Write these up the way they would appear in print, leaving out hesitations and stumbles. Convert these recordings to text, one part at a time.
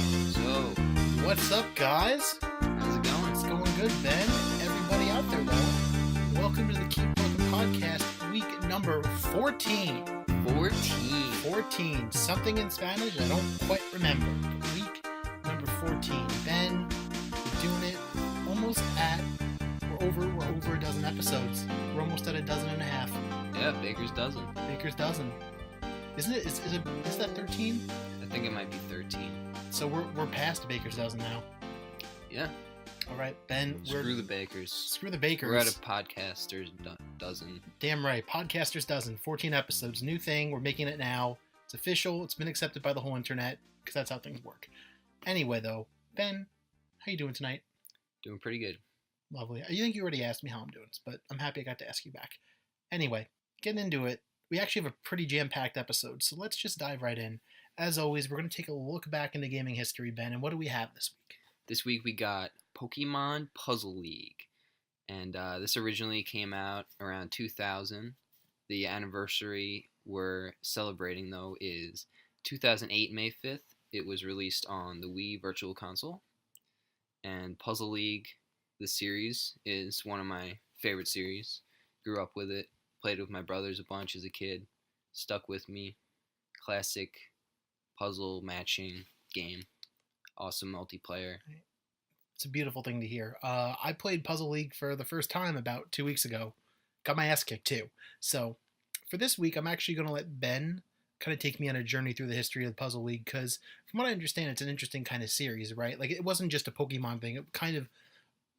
So, What's up, guys? how's it going? It's going good, Ben. Everybody out there, though. Welcome to the Keep Pluggin podcast, week number 14. 14. 14. Something in Spanish I don't quite remember. Week number 14. Ben, we're doing it almost at... We're over a dozen episodes. We're almost at a dozen and a half. Yeah, Baker's dozen. Baker's dozen. Isn't it? Is that 13? I think it might be 13. So we're past Baker's dozen now. Yeah. All right, Ben. Screw the Bakers. Screw the Bakers. We're at a podcaster's dozen. Damn right. Podcasters Dozen. 14 episodes. New thing. We're making it now. It's official. It's been accepted by the whole internet because that's how things work. Anyway, though, Ben, how you doing tonight? Doing pretty good. Lovely. I think you already asked me how I'm doing, but I'm happy I got to ask you back. Anyway, getting into it, we actually have a pretty jam-packed episode, so let's just dive right in. As always, we're going to take a look back into gaming history, Ben, and what do we have this week? This week we got Pokemon Puzzle League. And this originally came out around 2000. The anniversary we're celebrating, though, is 2008, May 5th. It was released on the Wii Virtual Console. And Puzzle League, the series, is one of my favorite series. Grew up with it. Played with my brothers a bunch as a kid. Stuck with me. Classic puzzle matching game. Awesome multiplayer. It's a beautiful thing to hear. I played Puzzle League for the first time about 2 weeks ago. Got my ass kicked, too. So, for this week, I'm actually going to let Ben kind of take me on a journey through the history of Puzzle League, because from what I understand, it's an interesting kind of series, right? Like, it wasn't just a Pokemon thing. It kind of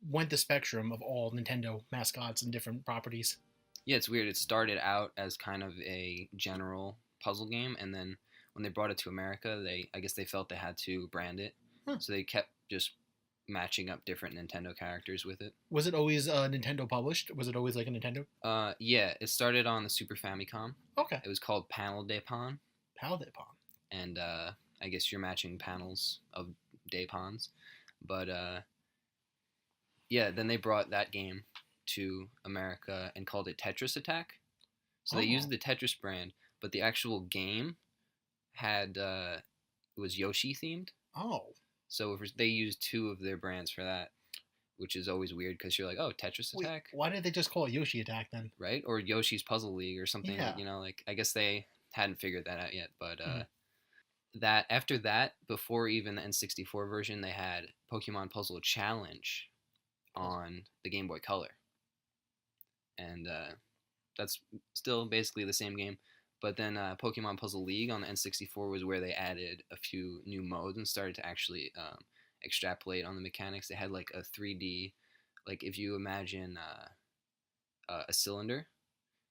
went the spectrum of all Nintendo mascots and different properties. Yeah, it's weird. It started out as kind of a general puzzle game, and then when they brought it to America, I guess they felt they had to brand it. So they kept just matching up different Nintendo characters with it. Was it always Nintendo published? Was it always like a Nintendo? Yeah, it started on the Super Famicom. Okay. It was called Panel de Pon. Panel de Pon. And I guess you're matching panels of Depons. But yeah, then they brought that game to America and called it Tetris Attack. So they used the Tetris brand, but the actual game had was Yoshi themed. Oh. So they used two of their brands for that, which is always weird because you're like, oh, Tetris Attack. Wait, why did they just call it Yoshi Attack then? Right? Or Yoshi's Puzzle League or something. Yeah. You know, like I guess they hadn't figured that out yet. But that after that, before even the N64 version, they had Pokemon Puzzle Challenge on the Game Boy Color. And that's still basically the same game. But then Pokemon Puzzle League on the N64 was where they added a few new modes and started to actually extrapolate on the mechanics. They had like a 3D, like if you imagine a cylinder,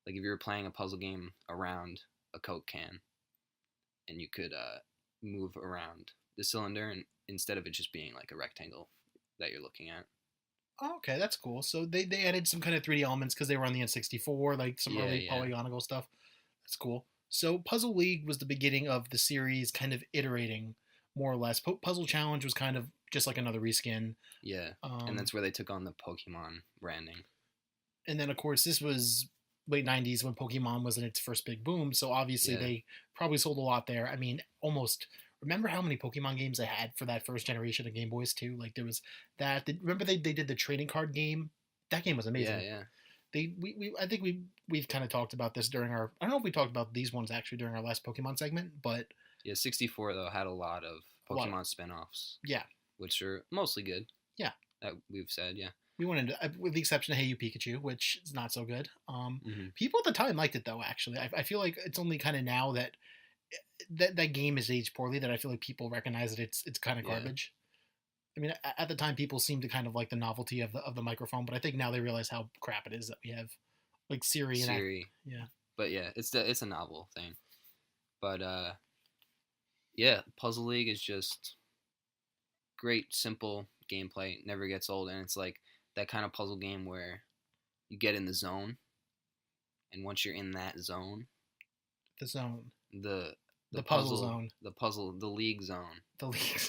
like if you were playing a puzzle game around a Coke can, and you could move around the cylinder, and instead of it just being like a rectangle that you're looking at. Oh, okay, that's cool. So they added some kind of 3D elements because they were on the N64, like some early polygonal stuff. That's cool. So Puzzle League was the beginning of the series kind of iterating more or less. Puzzle Challenge was kind of just like another reskin. Yeah, and that's where they took on the Pokemon branding. And then, of course, this was late 90s when Pokemon was in its first big boom, so obviously they probably sold a lot there. I mean, almost... Remember how many Pokemon games they had for that first generation of Game Boys, too? Like, there was that... Remember they did the trading card game? That game was amazing. Yeah. I think we've kind of talked about this during our... I don't know if we talked about these ones actually during our last Pokemon segment, but... Yeah, 64, though, had a lot of Pokemon spin-offs. Yeah. Which are mostly good. Yeah. That we've said, yeah. We went into... With the exception of Hey You Pikachu, which is not so good. People at the time liked it, though, actually. I feel like it's only kind of now that game is aged poorly that I feel like people recognize that it's kind of garbage. I mean, at the time, people seemed to kind of like the novelty of the microphone, but I think now they realize how crap it is that we have, like Siri. Yeah. But yeah, it's a novel thing. But yeah, Puzzle League is just great, simple gameplay. Never gets old, and it's like that kind of puzzle game where you get in the zone, and once you're in that zone, the zone, the puzzle zone, the league zone, the league.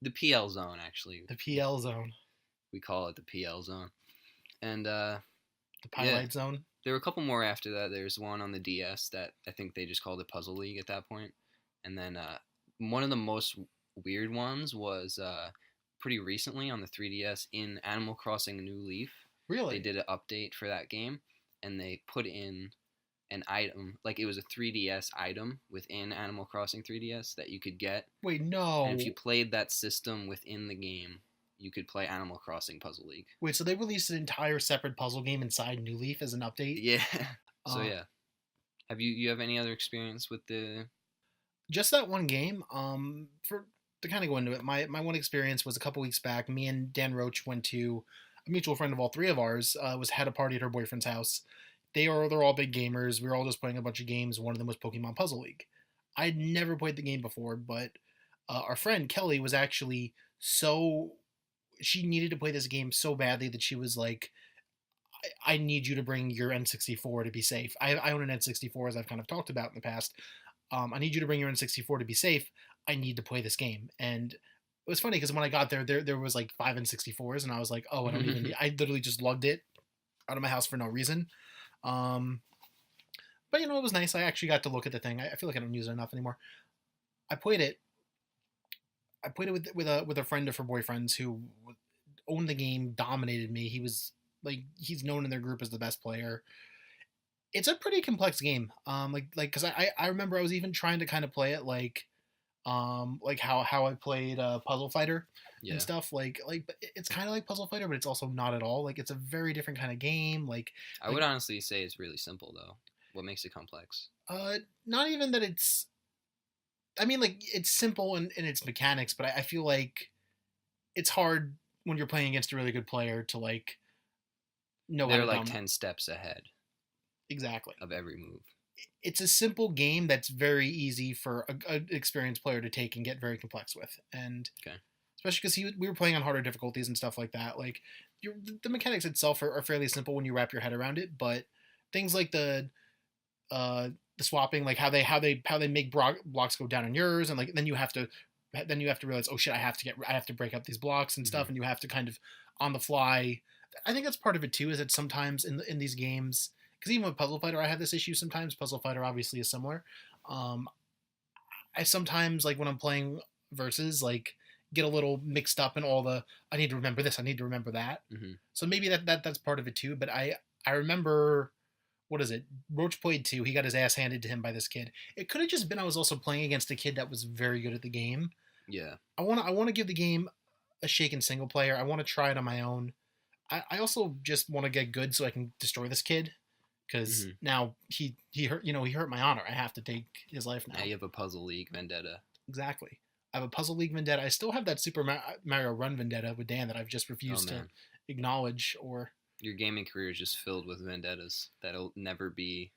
The PL zone, actually. The PL zone. We call it the PL zone. And the Pyrite zone. There were a couple more after that. There's one on the DS that I think they just called it Puzzle League at that point. And then one of the most weird ones was pretty recently on the 3DS in Animal Crossing New Leaf. They Really? did an update for that game, and they put in an item, like it was a 3DS item within Animal Crossing 3DS that you could get. Wait, And if you no. played that system within the game, you could play Animal Crossing Puzzle League. Wait, so they released an entire separate puzzle game inside New Leaf as an update? Yeah. So Uh, yeah. Have you have any other experience with the just that one game. For to kind of go into it, my one experience was a couple weeks back. Me and Dan Roach went to a mutual friend of all three of ours. Was had a party at her boyfriend's house. They're all big gamers. We were all just playing a bunch of games. One of them was Pokemon Puzzle League. I'd never played the game before, but our friend Kelly was actually so she needed to play this game so badly that she was like, I need you to bring your N64 to be safe. I own an N64, as I've kind of talked about in the past. I need you to bring your N64 to be safe. I need to play this game. And it was funny because when I got there was like five N64s, and I was like, oh, I don't even need. I literally just lugged it out of my house for no reason. Um, but it was nice. I actually got to look at the thing. I feel like I don't use it enough anymore. I played it. I played it with a friend of her boyfriend's who owned the game, dominated me. He was like he's known in their group as the best player. It's a pretty complex game. Because I remember I was even trying to kind of play it like how I played Puzzle Fighter and yeah. stuff. But it's kind of like Puzzle Fighter, but it's also not at all. Like it's a very different kind of game. I would honestly say it's really simple though. What makes it complex? Not even that it's. I mean, like it's simple in its mechanics, but I feel like it's hard when you're playing against a really good player to like know how They're to like dom 10 steps ahead exactly. of every move. It's a simple game that's very easy for an experienced player to take and get very complex with, and Okay. especially because we were playing on harder difficulties and stuff like that. Like the mechanics itself are fairly simple when you wrap your head around it, but things like the swapping, like how they make blocks go down on yours, and like then you have to realize, oh shit, I have to break up these blocks and stuff, Mm-hmm. and you have to kind of on the fly. I think that's part of it too. Is that sometimes in these games, because even with Puzzle Fighter, I have this issue sometimes. Puzzle Fighter obviously is similar. Um, I sometimes like when I'm playing versus like get a little mixed up in all the I need to remember this, I need to remember that. Mm-hmm. So maybe that's part of it too. But I remember what is it? Roach played two. He got his ass handed to him by this kid. It could have just been I was also playing against a kid that was very good at the game. Yeah. I want to give the game a shake in single player. I want to try it on my own. I also just want to get good so I can destroy this kid because Mm-hmm. now he hurt he hurt my honor. I have to take his life now. Now you have a Puzzle League vendetta. Exactly. I have a Puzzle League vendetta. I still have that Mario Run vendetta with Dan that I've just Oh refused to man, acknowledge or your gaming career is just filled with vendettas that'll never be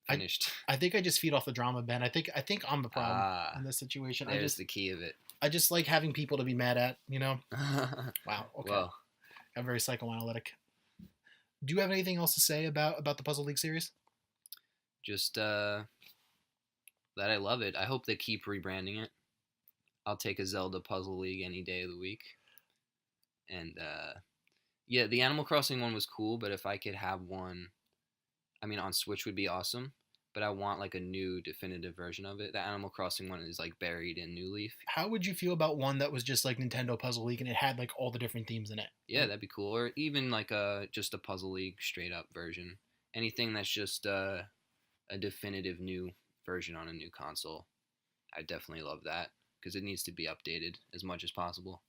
I finished. I think I just feed off the drama, Ben. I think I'm the problem Ah, in this situation. there's the key of it. I just like having people to be mad at, you know? Wow. Okay. Well, I'm very psychoanalytic. Do you have anything else to say about the Puzzle League series? just that I love it. I hope they keep rebranding it. I'll take a Zelda Puzzle League any day of the week. And yeah, the Animal Crossing one was cool, but if I could have one, I mean, on Switch would be awesome. But I want like a new definitive version of it. The Animal Crossing one is like buried in New Leaf. How would you feel about one that was just like Nintendo Puzzle League and it had like all the different themes in it? Yeah, that'd be cool. Or even like a just a Puzzle League straight up version. Anything that's just a definitive new version on a new console. I definitely love that because it needs to be updated as much as possible.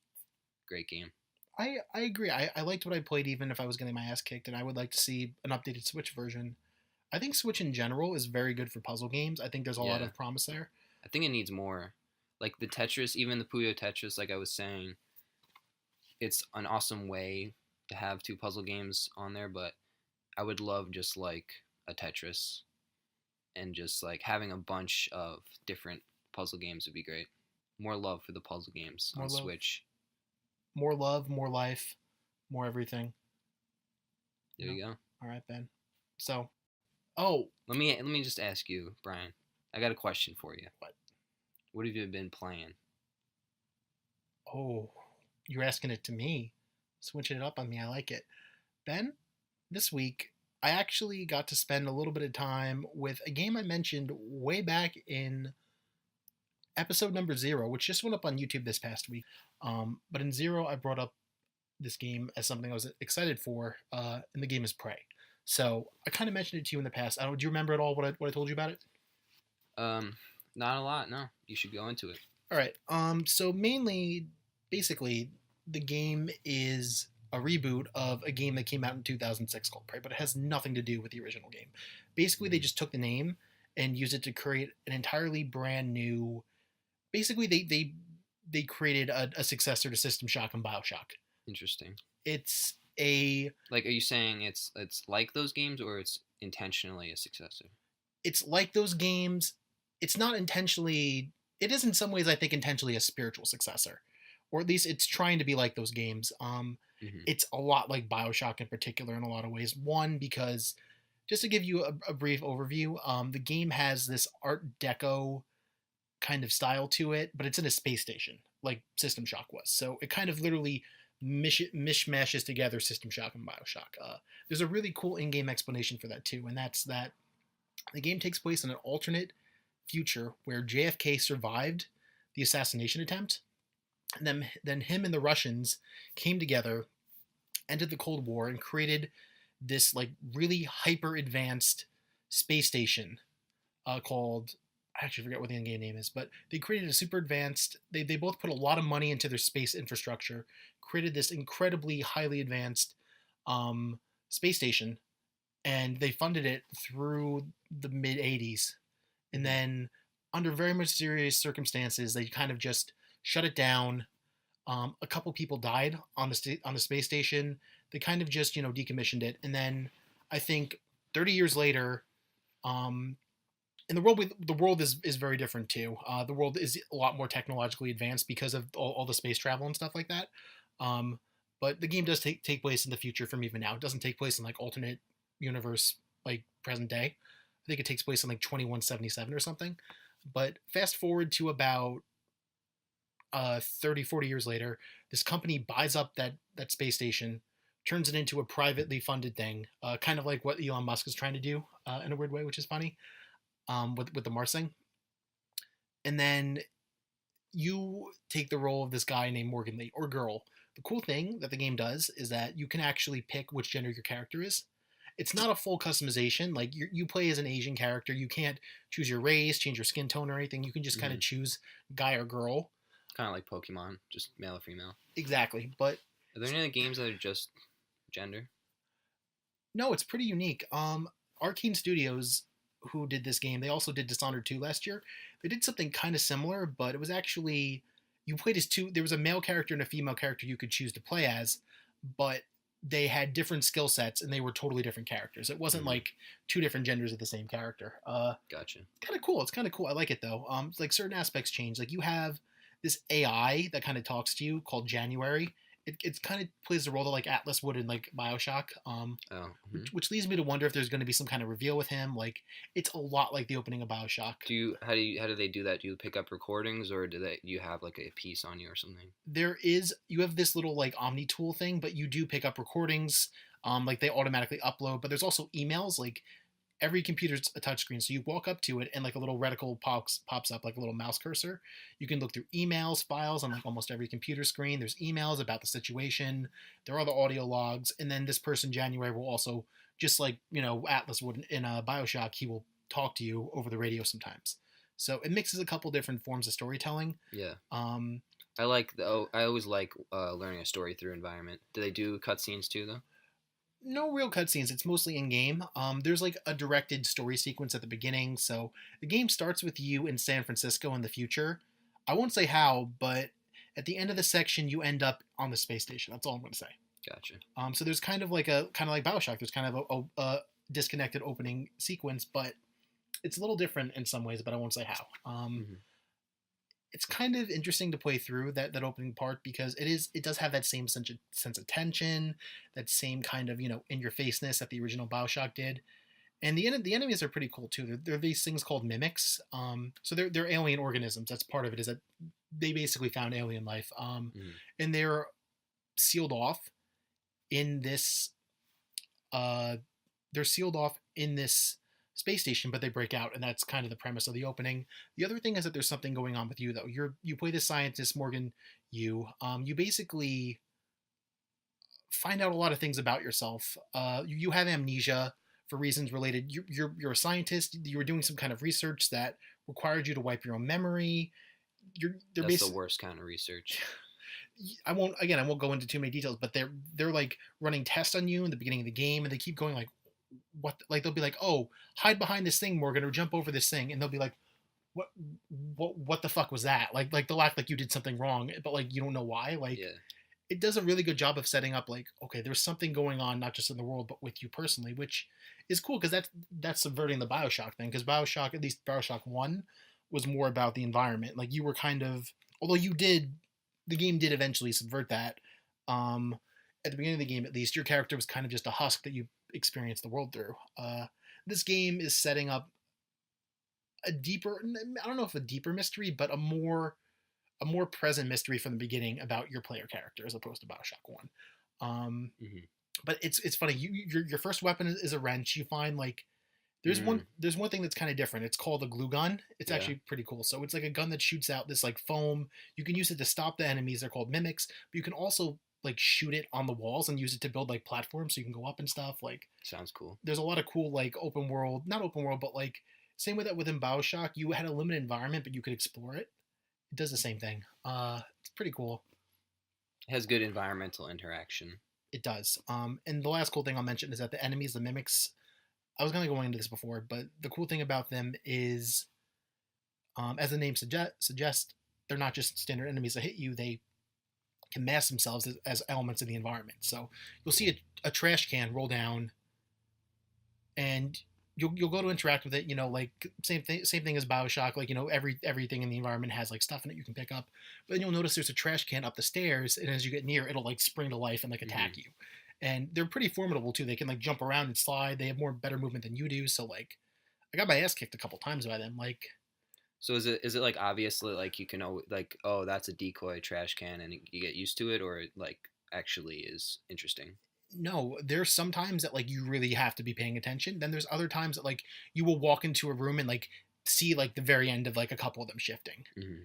Great game. I agree. I liked what I played even if I was getting my ass kicked, and I would like to see an updated Switch version. I think Switch in general is very good for puzzle games. I think there's a lot Yeah, of promise there. I think it needs more. Like the Tetris, even the Puyo Tetris, like I was saying, it's an awesome way to have two puzzle games on there, but I would love just like a Tetris and just like having a bunch of different puzzle games would be great. More love for the puzzle games More on love, Switch. more love, more life, more everything. There You know? you go. All right, Ben. So, oh, Let me just ask you, Brian. I got a question for you. what? What have you been playing? Oh, you're asking it to me. Switching it up on me. I like it. Ben, this week I actually got to spend a little bit of time with a game I mentioned way back in episode number 0, which just went up on YouTube this past week. But in 0, I brought up this game as something I was excited for, and the game is Prey. So I kind of mentioned it to you in the past. I don't. Do you remember at all what I told you about it? Um, Not a lot. No, you should go into it. All right. So mainly, basically, the game is a reboot of a game that came out in 2006 called Prey, but it has nothing to do with the original game. Basically, they just took the name and used it to create an entirely brand new. Basically, they created a successor to System Shock and Bioshock. Interesting. It's a Like, are you saying it's like those games, or it's intentionally a successor? it's like those games. It's not intentionally. It is in some ways, I think, intentionally a spiritual successor, or at least it's trying to be like those games. Hmm. It's a lot like Bioshock in particular in a lot of ways. One, because just to give you a brief overview, the game has this Art Deco kind of style to it, but it's in a space station, like System Shock was. So it kind of literally mishmashes together System Shock and Bioshock. There's a really cool in-game explanation for that too, and that's that the game takes place in an alternate future where JFK survived the assassination attempt, and then him and the Russians came together, ended the Cold War, and created this like really hyper advanced space station called, I actually forget what the in-game name is, but they created a super advanced. They both put a lot of money into their space infrastructure, created this incredibly highly advanced space station, and they funded it through the mid '80s. And then, under very mysterious circumstances, they kind of just shut it down. A couple people died on the space station. They kind of just decommissioned it, and then I think 30 years later, in the world is very different too. The world is a lot more technologically advanced because of all the space travel and stuff like that. Um, but the game does take place in the future from even now. It doesn't take place in like alternate universe like present day. I think it takes place in like 2177 or something. But fast forward to about 30, 40 years later, this company buys up that space station, turns it into a privately funded thing, kind of like what Elon Musk is trying to do in a weird way, which is funny, with the Mars thing. And then you take the role of this guy named Morgan Lee, or girl. The cool thing that the game does is that you can actually pick which gender your character is. It's not a full customization. Like you play as an Asian character. You can't choose your race, change your skin tone or anything. You can just kind of choose guy or girl. Kind of like Pokemon, just male or female. Exactly. But are there any other games that are just gender? No, it's pretty unique. Arcane Studios, who did this game, they also did Dishonored 2 last year. They did something kind of similar, but it was actually you played as two. There was a male character and a female character you could choose to play as, but they had different skill sets and they were totally different characters. It wasn't like two different genders of the same character. Gotcha. Kind of cool. It's kind of cool. I like it though. Like certain aspects change. Like you have this AI that kind of talks to you called January. It kind of plays the role that like Atlas would in like Bioshock. Which leads me to wonder if there's going to be some kind of reveal with him. Like it's a lot like the opening of Bioshock. How do they do that? Do you pick up recordings, or do you have like a piece on you or something? You have this little like Omni tool thing, but you do pick up recordings. Like they automatically upload, but there's also emails. Like every computer's a touchscreen, so you walk up to it and like a little reticle pops up, like a little mouse cursor. You can look through emails, files on like almost every computer screen. There's emails about the situation. There are the audio logs, and then this person January will also, just like Atlas would in Bioshock, he will talk to you over the radio sometimes. So it mixes a couple different forms of storytelling. Yeah. I always like learning a story through environment. Do they do cutscenes too though? No real cutscenes. It's mostly in game. There's like a directed story sequence at the beginning. So the game starts with you in San Francisco in the future. I won't say how, but at the end of the section, you end up on the space station. That's all I'm going to say. Gotcha. So there's kind of like Bioshock. There's kind of a disconnected opening sequence, but it's a little different in some ways. But I won't say how. It's kind of interesting to play through that opening part because it does have that same sense of tension, that same kind of in your faceness that the original Bioshock did, and the enemies are pretty cool too. They're these things called mimics. So they're alien organisms. That's part of it, is that they basically found alien life, and they're sealed off in this. They're sealed off in this space station, but they break out, and that's kind of the premise of the opening. The other thing is that there's something going on with you though. You play the scientist Morgan. You basically find out a lot of things about yourself. You have amnesia for reasons related. You're a scientist. You were doing some kind of research that required you to wipe your own memory. That's the worst kind of research. I won't go into too many details, but they're like running tests on you in the beginning of the game, and they keep going like, what? Like they'll be like, oh, hide behind this thing, Morgan, or jump over this thing, and they'll be like, what, what the fuck was that? Like they'll act like you did something wrong, but like you don't know why. Like Yeah. it does a really good job of setting up like, okay, there's something going on not just in the world but with you personally, which is cool because that's subverting the Bioshock thing. Because Bioshock, at least Bioshock One, was more about the environment. Like you were kind of, although the game did eventually subvert that. At the beginning of the game, at least, your character was kind of just a husk that you experienced the world through. This game is setting up a deeper, I don't know if a deeper mystery, but a more present mystery from the beginning about your player character as opposed to Bioshock One. Mm-hmm. But it's funny. Your first weapon is a wrench. You find like there's one thing that's kind of different. It's called a glue gun. It's actually pretty cool. So it's like a gun that shoots out this like foam. You can use it to stop the enemies. They're called mimics. But you can also like shoot it on the walls and use it to build like platforms so you can go up and stuff. Like Sounds cool. there's a lot of cool like open world, not open world, but like same with that within Bioshock. You had a limited environment, but you could explore it. It does the same thing. It's pretty cool. It has good environmental interaction. It does. And the last cool thing I'll mention is that the enemies, the mimics, I was going to go into this before, but the cool thing about them is, as the name suggests, they're not just standard enemies that hit you. They can mask themselves as elements in the environment. So you'll see a trash can roll down, and you'll go to interact with it. Like same thing as Bioshock. Like everything in the environment has like stuff in it you can pick up. But then you'll notice there's a trash can up the stairs, and as you get near, it'll like spring to life and like attack you. And they're pretty formidable too. They can like jump around and slide. They have better movement than you do. So like, I got my ass kicked a couple times by them. Like, So is it like obviously like you can like, oh, that's a decoy trash can and you get used to it, or it like actually is interesting? no, there's some times that like you really have to be paying attention. Then there's other times that like you will walk into a room and like see like the very end of like a couple of them shifting. Mm-hmm.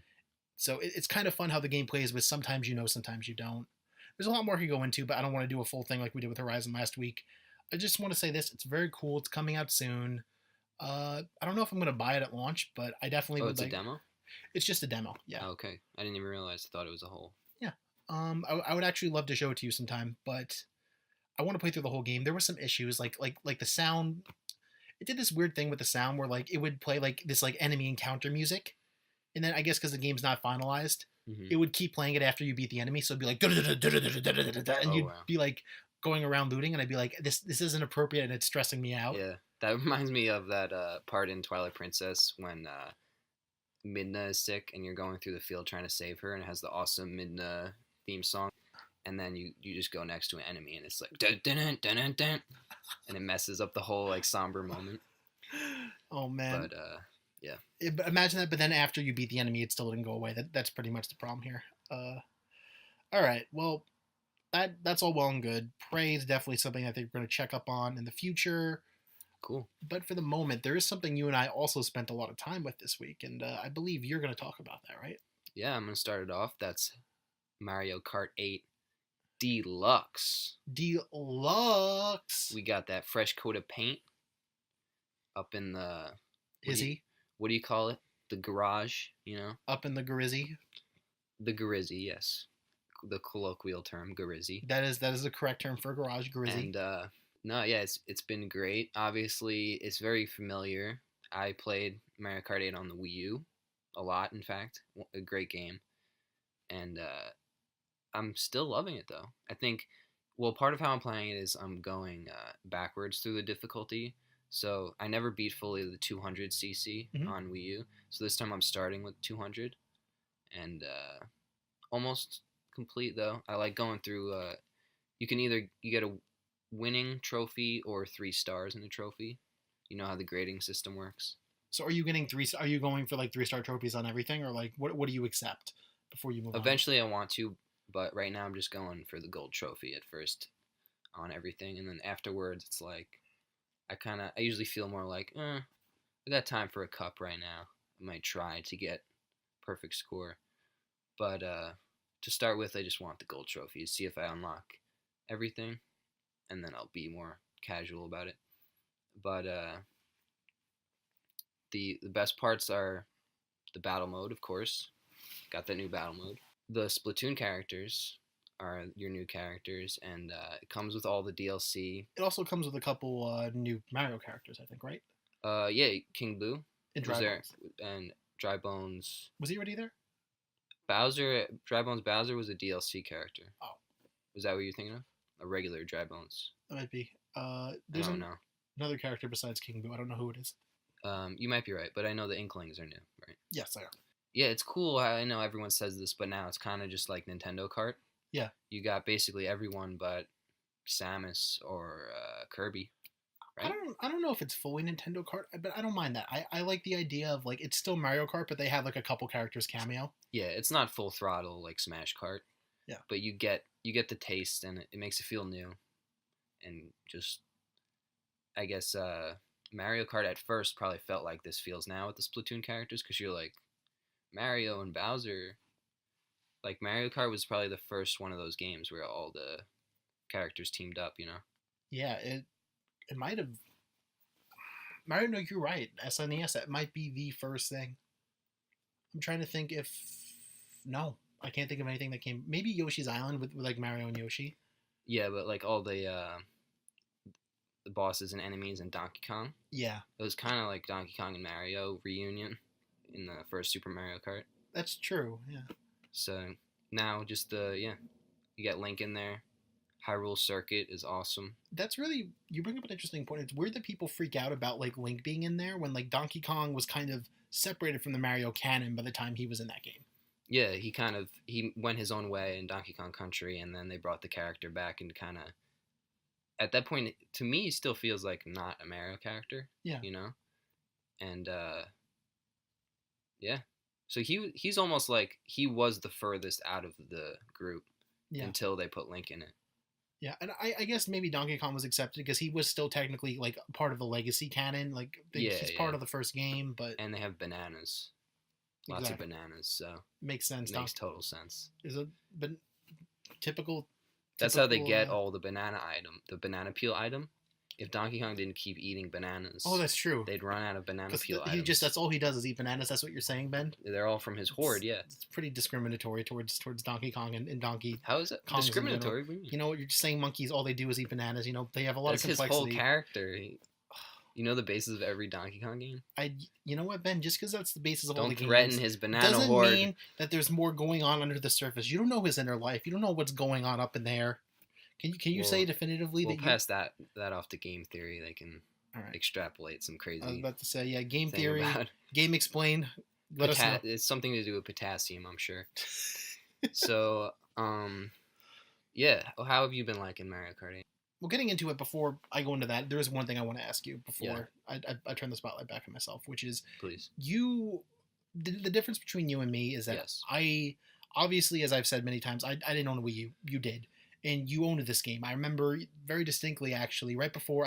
So it's kind of fun how the game plays with sometimes sometimes you don't. There's a lot more I could go into, but I don't want to do a full thing like we did with Horizon last week. I just want to say this: it's very cool. It's coming out soon. I don't know if I'm going to buy it at launch, but I definitely would It's like. a demo. It's just a demo, yeah. Oh, okay, I didn't even realize. I thought it was a whole. Yeah. I would actually love to show it to you sometime, but I want to play through the whole game. There were some issues, like the sound. It did this weird thing with the sound where like it would play like this like enemy encounter music, and then I guess because the game's not finalized, it would keep playing it after you beat the enemy. So it'd be like, and you'd be like going around looting, and I'd be like, this isn't appropriate, and it's stressing me out. Yeah, that reminds me of that part in Twilight Princess when Midna is sick and you're going through the field trying to save her, and it has the awesome Midna theme song, and then you just go next to an enemy and it's like dun, dun, dun, dun, dun, and it messes up the whole like somber moment. Oh man. But yeah. But imagine that, but then after you beat the enemy, it still didn't go away. That's pretty much the problem here. All right, well, that's all well and good. Prey is definitely something I think we're going to check up on in the future. Cool. But for the moment, there is something you and I also spent a lot of time with this week, and I believe you're going to talk about that, right? Yeah, I'm going to start it off. That's Mario Kart 8 Deluxe. Deluxe! We got that fresh coat of paint up in the... What do you call it? The garage, Up in the Garizzi. The Garizzi, yes. The colloquial term, Garizzi. That is the correct term for garage, Garizzi. And no, yeah, it's been great. Obviously, it's very familiar. I played Mario Kart 8 on the Wii U a lot, in fact. A great game. And I'm still loving it, though. I think, well, part of how I'm playing it is I'm going backwards through the difficulty. So I never beat fully the 200cc on Wii U. So this time I'm starting with 200. And almost complete, though. I like going through... you get a winning trophy or 3 stars in a trophy. You know how the grading system works. So are you getting are you going for like 3-star trophies on everything, or like what do you accept before you move on? Eventually I want to, but right now I'm just going for the gold trophy at first on everything, and then afterwards it's like I usually feel more like, I got time for a cup right now. I might try to get perfect score, but to start with, I just want the gold trophies. See if I unlock everything, and then I'll be more casual about it. But the best parts are the battle mode, of course. Got that new battle mode. The Splatoon characters are your new characters, and it comes with all the DLC. It also comes with a couple new Mario characters, I think, right? Yeah, King Boo And was Dry there, Bones. and Dry Bones. Was he already there? Dry Bones Bowser was a DLC character. Oh, Was that what you're thinking of? A regular Dry Bones. that might be. I There's don't know. another character besides King Boo. I don't know who it is. You might be right, but I know the Inklings are new, right? Yes, I am. Yeah, it's cool. I know everyone says this, but now it's kind of just like Nintendo Kart. Yeah. You got basically everyone but Samus or Kirby, right? I don't know if it's fully Nintendo Kart, but I don't mind that. I like the idea of like it's still Mario Kart, but they have like a couple characters cameo. Yeah, it's not full throttle like Smash Kart. Yeah. But you get the taste, and it makes it feel new, and just I guess Mario Kart at first probably felt like this feels now with the Splatoon characters, because you're like Mario and Bowser. Like Mario Kart was probably the first one of those games where all the characters teamed up, you know? Yeah, it might have. Mario, no, you're right. SNES, that might be the first thing. I'm trying to think if no, I can't think of anything that came. Maybe Yoshi's Island with like Mario and Yoshi. Yeah, but like all the bosses and enemies in Donkey Kong, Yeah, it was kind of like Donkey Kong and Mario reunion in the first Super Mario Kart. that's true. Yeah. So now just you get Link in there. Hyrule Circuit is awesome. That's really, you bring up an interesting point. It's weird that people freak out about like Link being in there when like Donkey Kong was kind of separated from the Mario canon by the time he was in that game. Yeah, he went his own way in Donkey Kong Country, and then they brought the character back, and kind of at that point, to me, he still feels like not a Mario character. Yeah. You know, and yeah, so he's almost like he was the furthest out of the group until they put Link in it. Yeah, and I guess maybe Donkey Kong was accepted because he was still technically like part of the legacy canon. Like he's part of the first game, but and they have bananas, lots of bananas, so makes sense. Makes total sense. Is a but typical. That's how they get all the banana banana peel item. If Donkey Kong didn't keep eating bananas, oh, that's true. They'd run out of banana peel items. That's all he does is eat bananas. That's what you're saying, Ben? They're all from his horde, yeah. It's pretty discriminatory towards Donkey Kong and Donkey. How is it Kongs discriminatory? You know, you're just saying monkeys. All they do is eat bananas. You know, they have a lot of complexity. That's his whole character. You know the basis of every Donkey Kong game. You know what, Ben? Just because that's the basis of all the games, don't threaten his banana doesn't horde. Mean that there's more going on under the surface. You don't know his inner life. You don't know what's going on up in there. Can you say definitively we'll that pass that off to game theory? They can extrapolate some crazy. I was about to say, yeah, game theory, game explain. Let us know. It's something to do with potassium, I'm sure. So, yeah. How have you been liking Mario Kart 8? Well, getting into it, before I go into that, there is one thing I want to ask you before I turn the spotlight back on myself, which is, please. The difference between you and me is that I, obviously, as I've said many times, I didn't own a Wii U. You did. And you owned this game. I remember very distinctly, actually, right before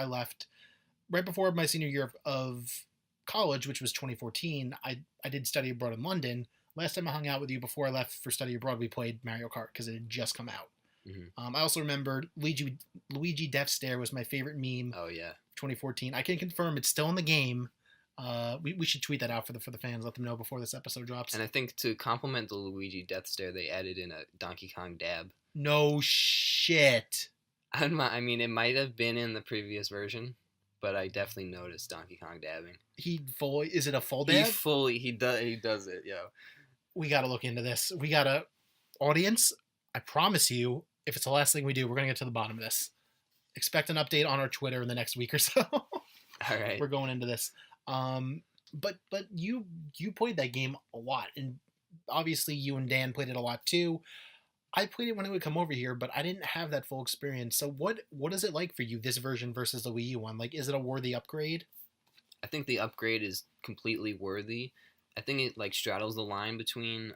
my senior year of college, which was 2014, I did study abroad in London. Last time I hung out with you before I left for study abroad, we played Mario Kart because it had just come out. Mm-hmm. I also remember Luigi Death Stare was my favorite meme. Oh yeah, 2014. I can confirm it's still in the game. We should tweet that out for the fans. Let them know before this episode drops. And I think to complement the Luigi Death Stare, they added in a Donkey Kong dab. No shit. I mean, it might have been in the previous version, but I definitely noticed Donkey Kong dabbing. Is it a full dab? He does it, yo. We gotta look into this. Audience, I promise you, if it's the last thing we do, we're gonna get to the bottom of this. Expect an update on our Twitter in the next week or so. All right. We're going into this. But you played that game a lot, and obviously you and Dan played it a lot too. I played it when I would come over here, but I didn't have that full experience. So what is it like for you, this version versus the Wii U one? Like, is it a worthy upgrade? I think the upgrade is completely worthy. I think it like straddles the line between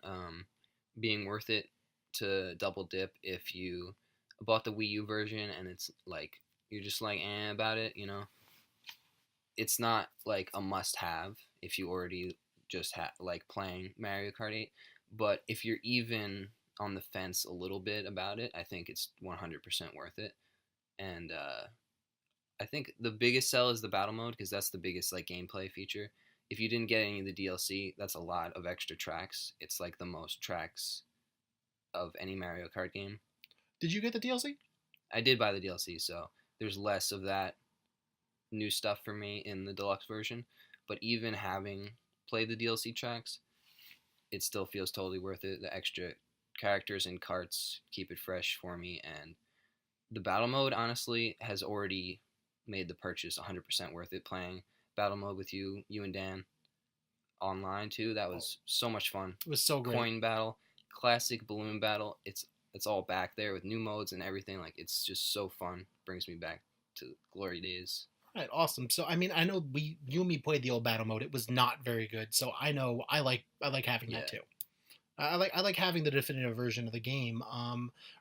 being worth it to double dip if you bought the Wii U version and it's like you're just like about it, you know. it's not like a must-have if you already just like playing Mario Kart 8. But if you're even on the fence a little bit about it, I think it's 100% worth it. And I think the biggest sell is the battle mode because that's the biggest like gameplay feature. If you didn't get any of the DLC, that's a lot of extra tracks. It's like the most tracks of any Mario Kart game. Did you get the DLC? I did buy the DLC, so there's less of that new stuff for me in the deluxe version. But even having played the DLC tracks, it still feels totally worth it. The extra characters and carts keep it fresh for me, and the battle mode honestly has already made the purchase 100% worth it. Playing battle mode with you and Dan online too, that was so much fun. It was so great. Coin battle, classic balloon battle. It's all back there with new modes and everything. Like it's just so fun. Brings me back to glory days. All right, awesome. So I mean, I know you and me played the old battle mode. It was not very good. So I know I like having that too. I like having the definitive version of the game.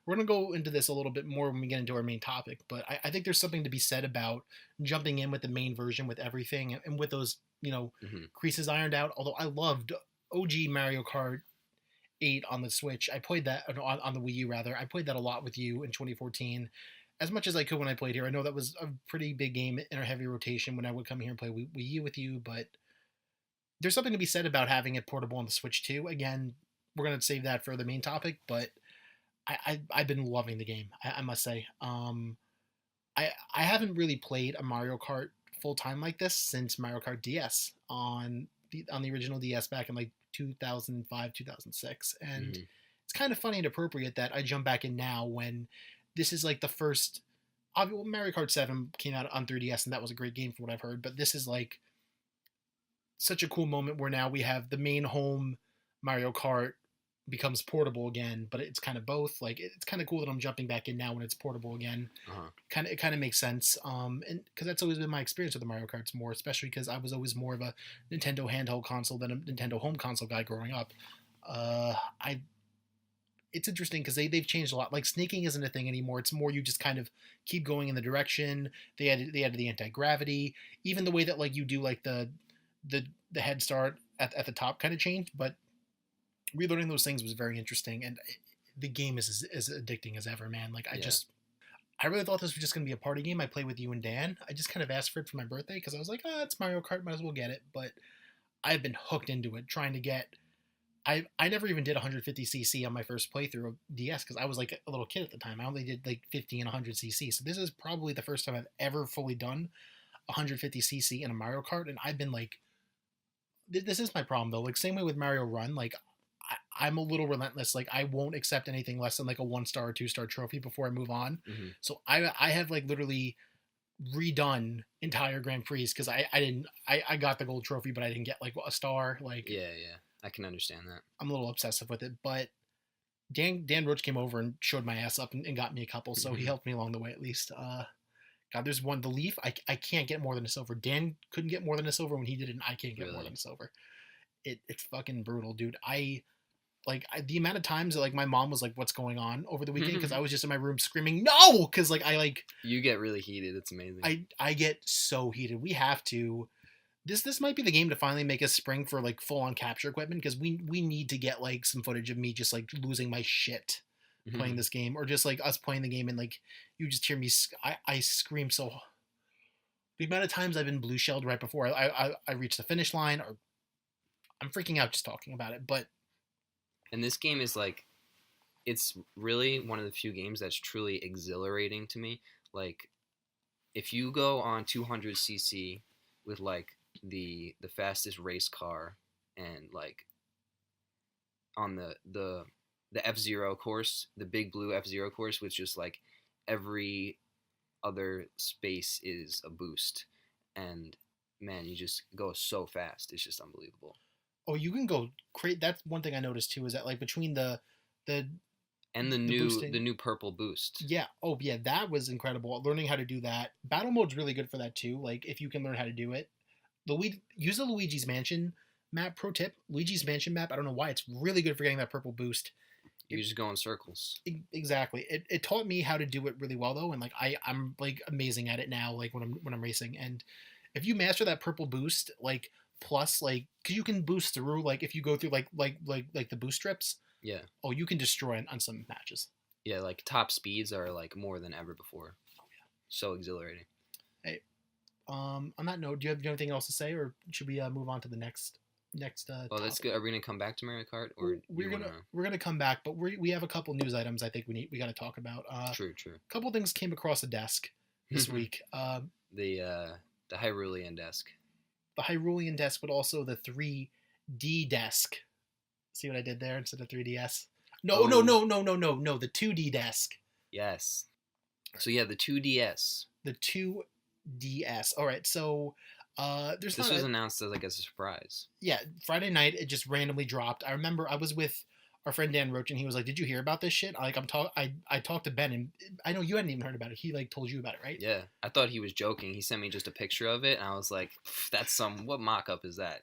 We're gonna go into this a little bit more when we get into our main topic, but I think there's something to be said about jumping in with the main version with everything and with those creases ironed out. Although I loved OG Mario Kart 8 on the Switch. I played that on the Wii U rather. I played that a lot with you in 2014. As much as I could when I played here. I know that was a pretty big game in our heavy rotation when I would come here and play Wii U with you, but there's something to be said about having it portable on the Switch too. Again, we're going to save that for the main topic, but I've been loving the game, I must say. I haven't really played a Mario Kart full time like this since Mario Kart DS on the original DS back in like 2005, 2006. And it's kind of funny and appropriate that I jump back in now when this is like the first. Mario Kart 7 came out on 3DS, and that was a great game from what I've heard. But this is like such a cool moment where now we have the main home Mario Kart becomes portable again, but it's kind of both. Like it's kind of cool that I'm jumping back in now when it's portable again. It kind of makes sense. And because that's always been my experience with the Mario Karts more, especially because I was always more of a Nintendo handheld console than a Nintendo home console guy growing up. It's interesting because they've changed a lot. Like snaking isn't a thing anymore. It's more you just kind of keep going in the direction. They added the anti-gravity. Even the way that like you do like the head start at the top kind of changed, but relearning those things was very interesting, and the game is as addicting as ever, man. Like I really thought this was just going to be a party game I play with you and Dan. I just kind of asked for it for my birthday because I was like, it's Mario Kart, might as well get it. But I've been hooked into it, trying to get. I never even did 150cc on my first playthrough of DS because I was like a little kid at the time. I only did like 50 and 100cc. So this is probably the first time I've ever fully done 150cc in a Mario Kart, and I've been like, this is my problem though. Like same way with Mario Run, like I'm a little relentless. Like I won't accept anything less than like a 1-star or 2-star trophy before I move on. So I have like literally redone entire Grand Prix because I got the gold trophy, but I didn't get like a star. Like yeah, I can understand that. I'm a little obsessive with it, but Dan Roach came over and showed my ass up and got me a couple, so he helped me along the way at least. God, there's one, the Leaf. I can't get more than a silver. Dan couldn't get more than a silver when he did it, and I can't get more than a silver. It's fucking brutal, dude. The amount of times that like my mom was like, "What's going on?" over the weekend because I was just in my room screaming no, because like you get really heated. It's amazing. I get so heated. We have to. This might be the game to finally make us spring for like full on capture equipment because we need to get like some footage of me just like losing my shit playing this game, or just like us playing the game and like you just hear me. I scream so. The amount of times I've been blue shelled right before I reach the finish line, or I'm freaking out just talking about it, but. And this game is like, it's really one of the few games that's truly exhilarating to me. Like, if you go on 200cc with like the fastest race car and like on the F-Zero course, the big blue F-Zero course, with just like every other space is a boost, and man, you just go so fast. It's just unbelievable. Oh, you can go create. That's one thing I noticed too. Is that like between the new purple boost. Yeah. Oh, yeah. That was incredible. Learning how to do that. Battle mode's really good for that too. Like if you can learn how to do it. Use the Luigi's Mansion map. Pro tip: Luigi's Mansion map. I don't know why it's really good for getting that purple boost. You just go in circles. Exactly. It taught me how to do it really well though, and like I'm like amazing at it now. Like when I'm racing, and if you master that purple boost, like plus like because you can boost through like if you go through like the boost strips, Yeah, oh you can destroy on some matches. yeah. Like top speeds are like more than ever before. So exhilarating. Hey, on that note, do you have anything else to say, or should we move on to the next Well, that's topic? good. Are we gonna come back to Mario Kart, or We're you gonna wanna? we're gonna come back, but we have a couple news items I think we got to talk about. True, true. A couple things came across the desk this week. The Hyrulean desk. The Hyrulean desk, but also the 3D desk. See what I did there instead of 3DS? No, no, Oh, no, no, no, no, no. The 2D desk. yes. So yeah, the 2DS. The 2DS. All right, so there's This not was a announced as like as a surprise. yeah. Friday night it just randomly dropped. I remember I was with our friend Dan Roach and he was like, "Did you hear about this shit?" I talked to Ben and I know you hadn't even heard about it. He like told you about it, right? Yeah, I thought he was joking. He sent me just a picture of it, and I was like, "That's some what mock-up is that?"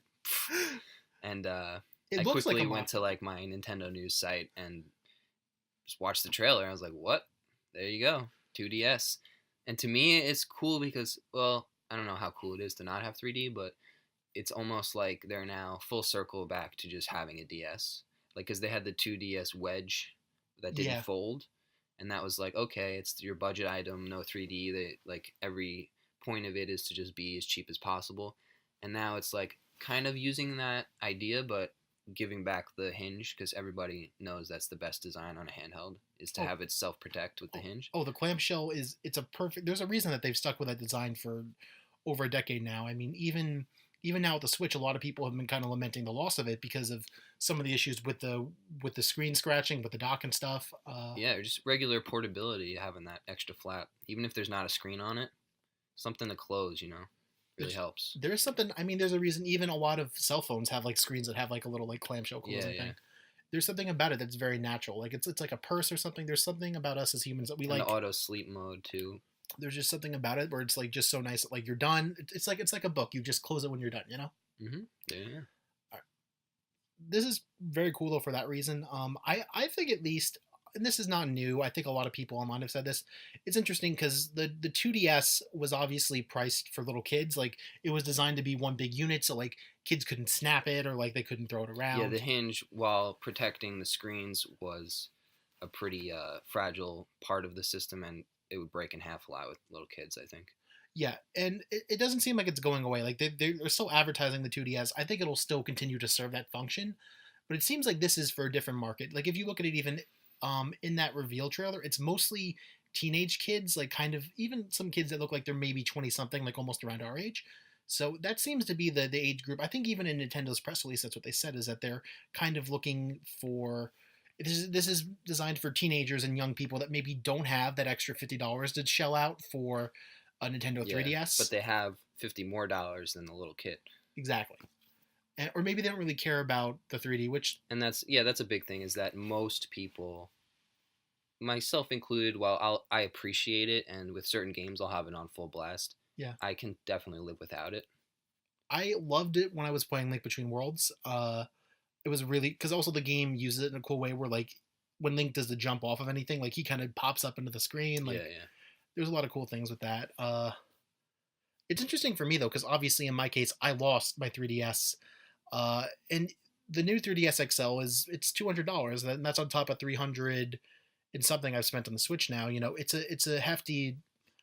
And It I looks like a quickly mock. went to like my Nintendo news site and just watched the trailer. I was like, "What? There you go, 2DS." And to me, it's cool because, well, I don't know how cool it is to not have 3D, but it's almost like they're now full circle back to just having a DS. Like, because they had the 2DS Wedge that didn't Yeah. fold, and that was like, okay, it's your budget item, no 3D. They like every point of it is to just be as cheap as possible, and now it's like kind of using that idea, but giving back the hinge because everybody knows that's the best design on a handheld is to Oh, have it self protect with the oh, hinge. oh, the clamshell is it's a perfect. There's a reason that they've stuck with that design for over a decade now. I mean, even now with the Switch, a lot of people have been kind of lamenting the loss of it because of some of the issues with the screen scratching, with the dock and stuff. Yeah, or just regular portability, having that extra flap, even if there's not a screen on it, something to close, really There's helps. there's something. I mean, there's a reason. Even a lot of cell phones have like screens that have like a little like clamshell Yeah, closing yeah. thing. There's something about it that's very natural. Like it's like a purse or something. There's something about us as humans that we And the like. auto sleep mode too. There's just something about it where it's like just so nice. That, like you're done. It's like a book. You just close it when you're done. You know. Yeah. This is very cool though for that reason. I think at least, and this is not new. I think a lot of people online have said this. It's interesting because the 2DS was obviously priced for little kids. Like it was designed to be one big unit, so like kids couldn't snap it or like they couldn't throw it Yeah, the around. hinge, while protecting the screens, was a pretty fragile part of the system, and it would break in half a lot with little kids, I think. Yeah, and it doesn't seem like it's going away. Like they're still advertising the 2DS. I think it'll still continue to serve that function, but it seems like this is for a different market. Like if you look at it even in that reveal trailer, it's mostly teenage kids, like kind of even some kids that look like they're maybe 20 something, like almost around our age. So that seems to be the age group. I think even in Nintendo's press release, that's what they said is that they're kind of looking for. This is designed for teenagers and young people that maybe don't have that extra $50 to shell out for a Nintendo Yeah, but 3DS. they have $50 more than the little kid. Exactly. Or maybe they don't really care about the 3D, which And that's a big thing is that most people, myself included, while I appreciate it, and with certain games I'll have it on full blast, yeah, I can definitely live without it. I loved it when I was playing Link Between Worlds. It was really because also the game uses it in a cool way where like when Link does the jump off of anything, like he kind of pops up into the screen. Yeah, Like yeah. there's a lot of cool things with that. It's interesting for me though because obviously in my case I lost my 3DS, and the new 3DS XL it's $200 and that's on top of 300 and something I've spent on the Switch now. You know, it's a hefty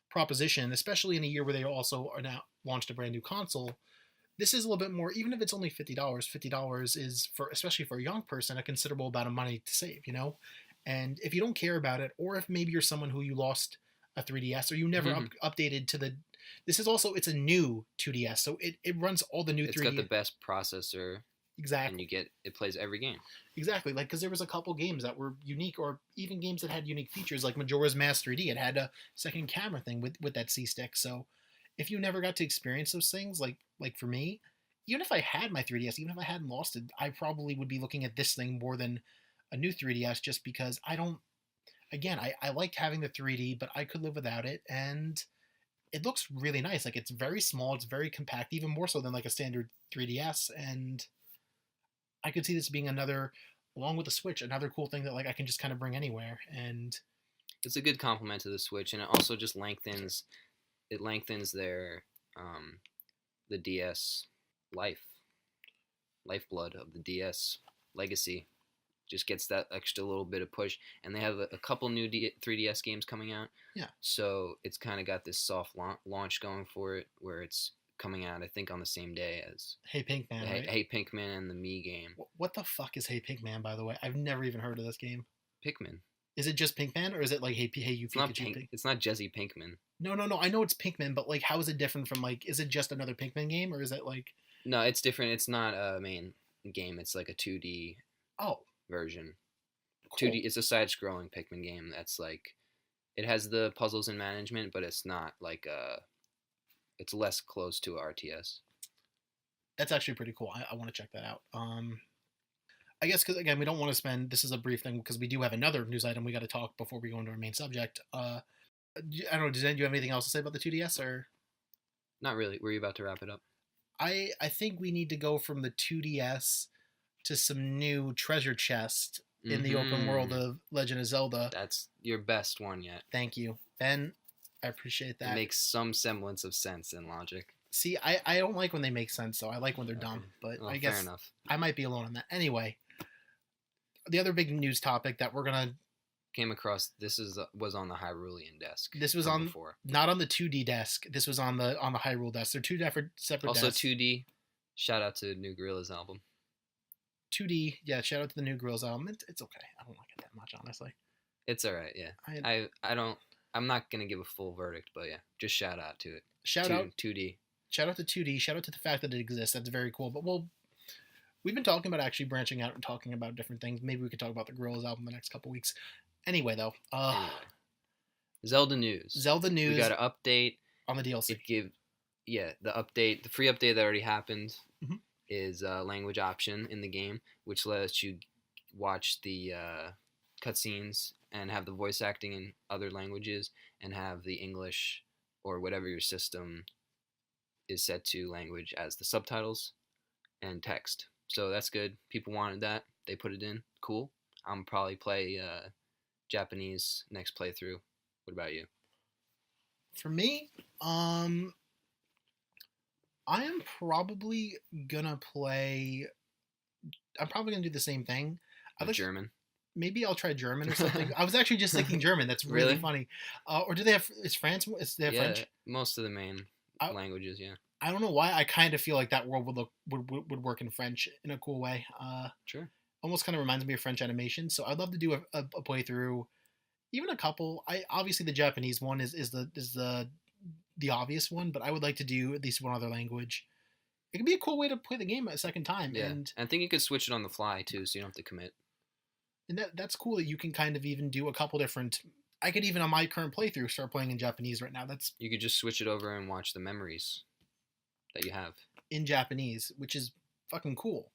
proposition, especially in a year where they also are now launched a brand new console. This is a little bit more, even if it's only $50. $50 is for, especially for a young person, a considerable amount of money to save. You know, and if you don't care about it, or if maybe you're someone who you lost a 3DS or you never updated to the, this is also it's a new 2DS, so it runs all the new It's got the 3D best processor, and exactly. it plays every game. Exactly, like because there was a couple games that were unique, or even games that had unique features, like Majora's Mask 3D. It had a second camera thing with that C stick. So if you never got to experience those things, like for me, even if I had my 3DS, even if I hadn't lost it, I probably would be looking at this thing more than a new 3DS, just because I don't. Again, I liked having the 3D, but I could live without it, and it looks really nice. Like it's very small, it's very compact, even more so than like a standard 3DS, and I could see this being another, along with the Switch, another cool thing that like I can just kind of bring anywhere. And It's a good complement to the Switch, and it also just lengthens their the DS lifeblood of the DS legacy. Just gets that extra little bit of push, and they have a couple new 3DS games coming out. Yeah. So it's kind of got this soft launch going for it, where it's coming out, I think, on the same day as Hey Pinkman, right? Hey Pinkman and the Me game. What the fuck is Hey Pinkman, by the way? I've never even heard of this game. Pikmin. Is it just Pinkman, or is it like Hey You It's Pikachu? not It's not Jesse Pinkman. No. I know it's Pinkman, but like, how is it different from like? Is it just another Pinkman game, or is it like? No, it's different. It's not a main game. It's like a 2D version. Cool. 2D. It's a side-scrolling Pikmin game. That's like, it has the puzzles and management, but it's not like it's less close to a RTS. That's actually pretty cool. I want to check that out. I guess because again, we don't want to spend. This is a brief thing because we do have another news item we got to talk before we go into our main subject. I don't know. Do you have anything else to say about the 2DS or? Not really. Were you about to wrap it up? I think we need to go from the 2DS to some new treasure chest in the open world of Legend of Zelda. That's your best one yet. Thank you, Ben. I appreciate that. It makes some semblance of sense and logic. See, I don't like when they make sense, though. I like when they're dumb, but I guess fair enough. I might be alone on that. Anyway, the other big news topic that we're gonna came across, was on the Hyrulean desk. This was on before. Not on the 2D desk. This was on the Hyrule desk. They're two separate also desks. 2D. Shout out to New Gorilla's album. 2D, yeah. Shout out to the New Gorilla's album. It's okay. I don't like it that much, honestly. It's all right. Yeah. I don't. I'm not gonna give a full verdict, but yeah, just shout out to it. Shout out 2D. Shout out to 2D. Shout out to the fact that it exists. That's very cool. But we've been talking about actually branching out and talking about different things. Maybe we could talk about the Gorilla's album the next couple weeks. Anyway, though. Zelda news. We got an update on the DLC. The update, the free update that already happened, is a language option in the game, which lets you watch the cutscenes and have the voice acting in other languages and have the English or whatever your system is set to language as the subtitles and text. So that's good. People wanted that. They put it in. Cool. I'm probably play Japanese next playthrough. What about you? For me, I am probably gonna play. I'm probably gonna do the same thing. German. Maybe I'll try German or something. I was actually just thinking German. That's really funny. Or do they have? Is France? They have French? Most of the main languages. Yeah. I don't know why. I kind of feel like that world would work in French in a cool way. Sure. Almost kind of reminds me of French animation. So I'd love to do a playthrough, even a couple. Obviously the Japanese one is the obvious one, but I would like to do at least one other language. It could be a cool way to play the game a second time. Yeah. And I think you could switch it on the fly too, so you don't have to commit. And that's cool that you can kind of even do a couple different. I could even on my current playthrough start playing in Japanese right now. You could just switch it over and watch the memories that you have in Japanese, which is fucking cool.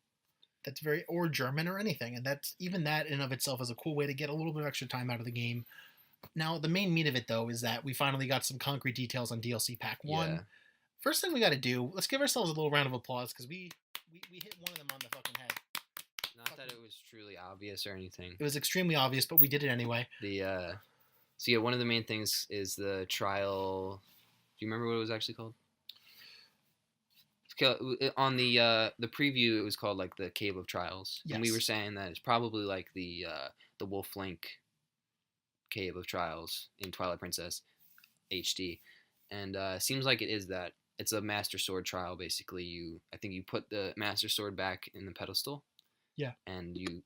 That's or German or anything, and that's even that in of itself is a cool way to get a little bit of extra time out of the game. Now, the main meat of it though is that we finally got some concrete details on DLC Pack 1. Yeah. First thing we got to do, let's give ourselves a little round of applause because we hit one of them on the fucking head. Not that it was truly obvious or anything. It was extremely obvious, but we did it anyway. One of the main things is the trial. Do you remember what it was actually called? On the preview, it was called like the Cave of Trials, yes. And we were saying that it's probably like the Wolf Link Cave of Trials in Twilight Princess HD, and seems like it is that. It's a Master Sword trial basically. I think you put the Master Sword back in the pedestal, yeah, and you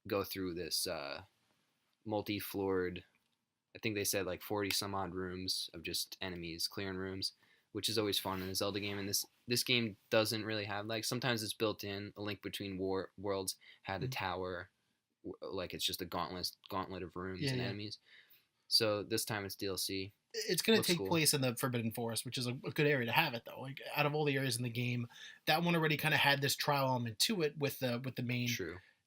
go through this multi-floored. I think they said like 40 some odd rooms of just enemies, clearing rooms, which is always fun in a Zelda game. And this game doesn't really have, like, sometimes it's built in. A Link Between Worlds had a tower, like it's just a gauntlet of rooms and enemies. So this time it's DLC. It's going to take place in the Forbidden Forest, which is a good area to have it, though. Like, out of all the areas in the game, that one already kind of had this trial element to it with the main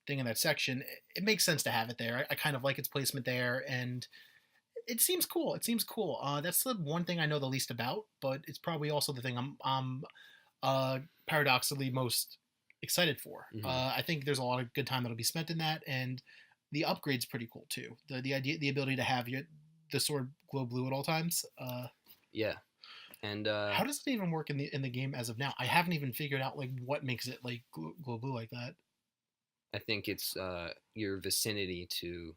thing in that section. It makes sense to have it there. I kind of like its placement there, and it seems cool. That's the one thing I know the least about, but it's probably also the thing I'm paradoxically most excited for. Mm-hmm. I think there's a lot of good time that'll be spent in that, and the upgrade's pretty cool too. The ability to have the sword glow blue at all times. Yeah, And How does it even work in the game as of now? I haven't even figured out like what makes it like glow blue like that. I think it's your vicinity to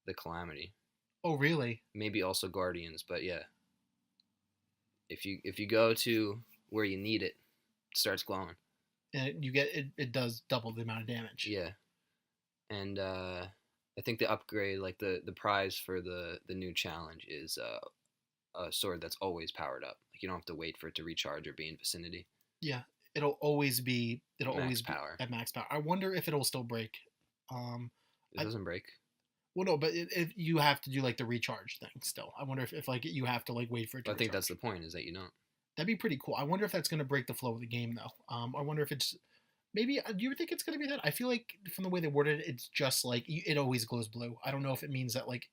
the calamity. Oh, really? Maybe also guardians, but yeah, if you go to where you need it, it starts glowing. And you get it does double the amount of damage. Yeah, and I think the upgrade, like the prize for the new challenge, is a sword that's always powered up. Like you don't have to wait for it to recharge or be in vicinity. Yeah, it'll Max always be power. at max power. I wonder if it'll still break. Um, It I doesn't break. well no, but if you have to do like the recharge thing still. I wonder if like you have to like wait for it to But I think recharge. that's the point, is that you don't. That'd be pretty cool. I wonder if that's going to break the flow of the game though. I wonder if it's maybe. Do you think it's going to be that? I feel like from the way they worded it, it's just like it always glows blue. I don't know if it means that like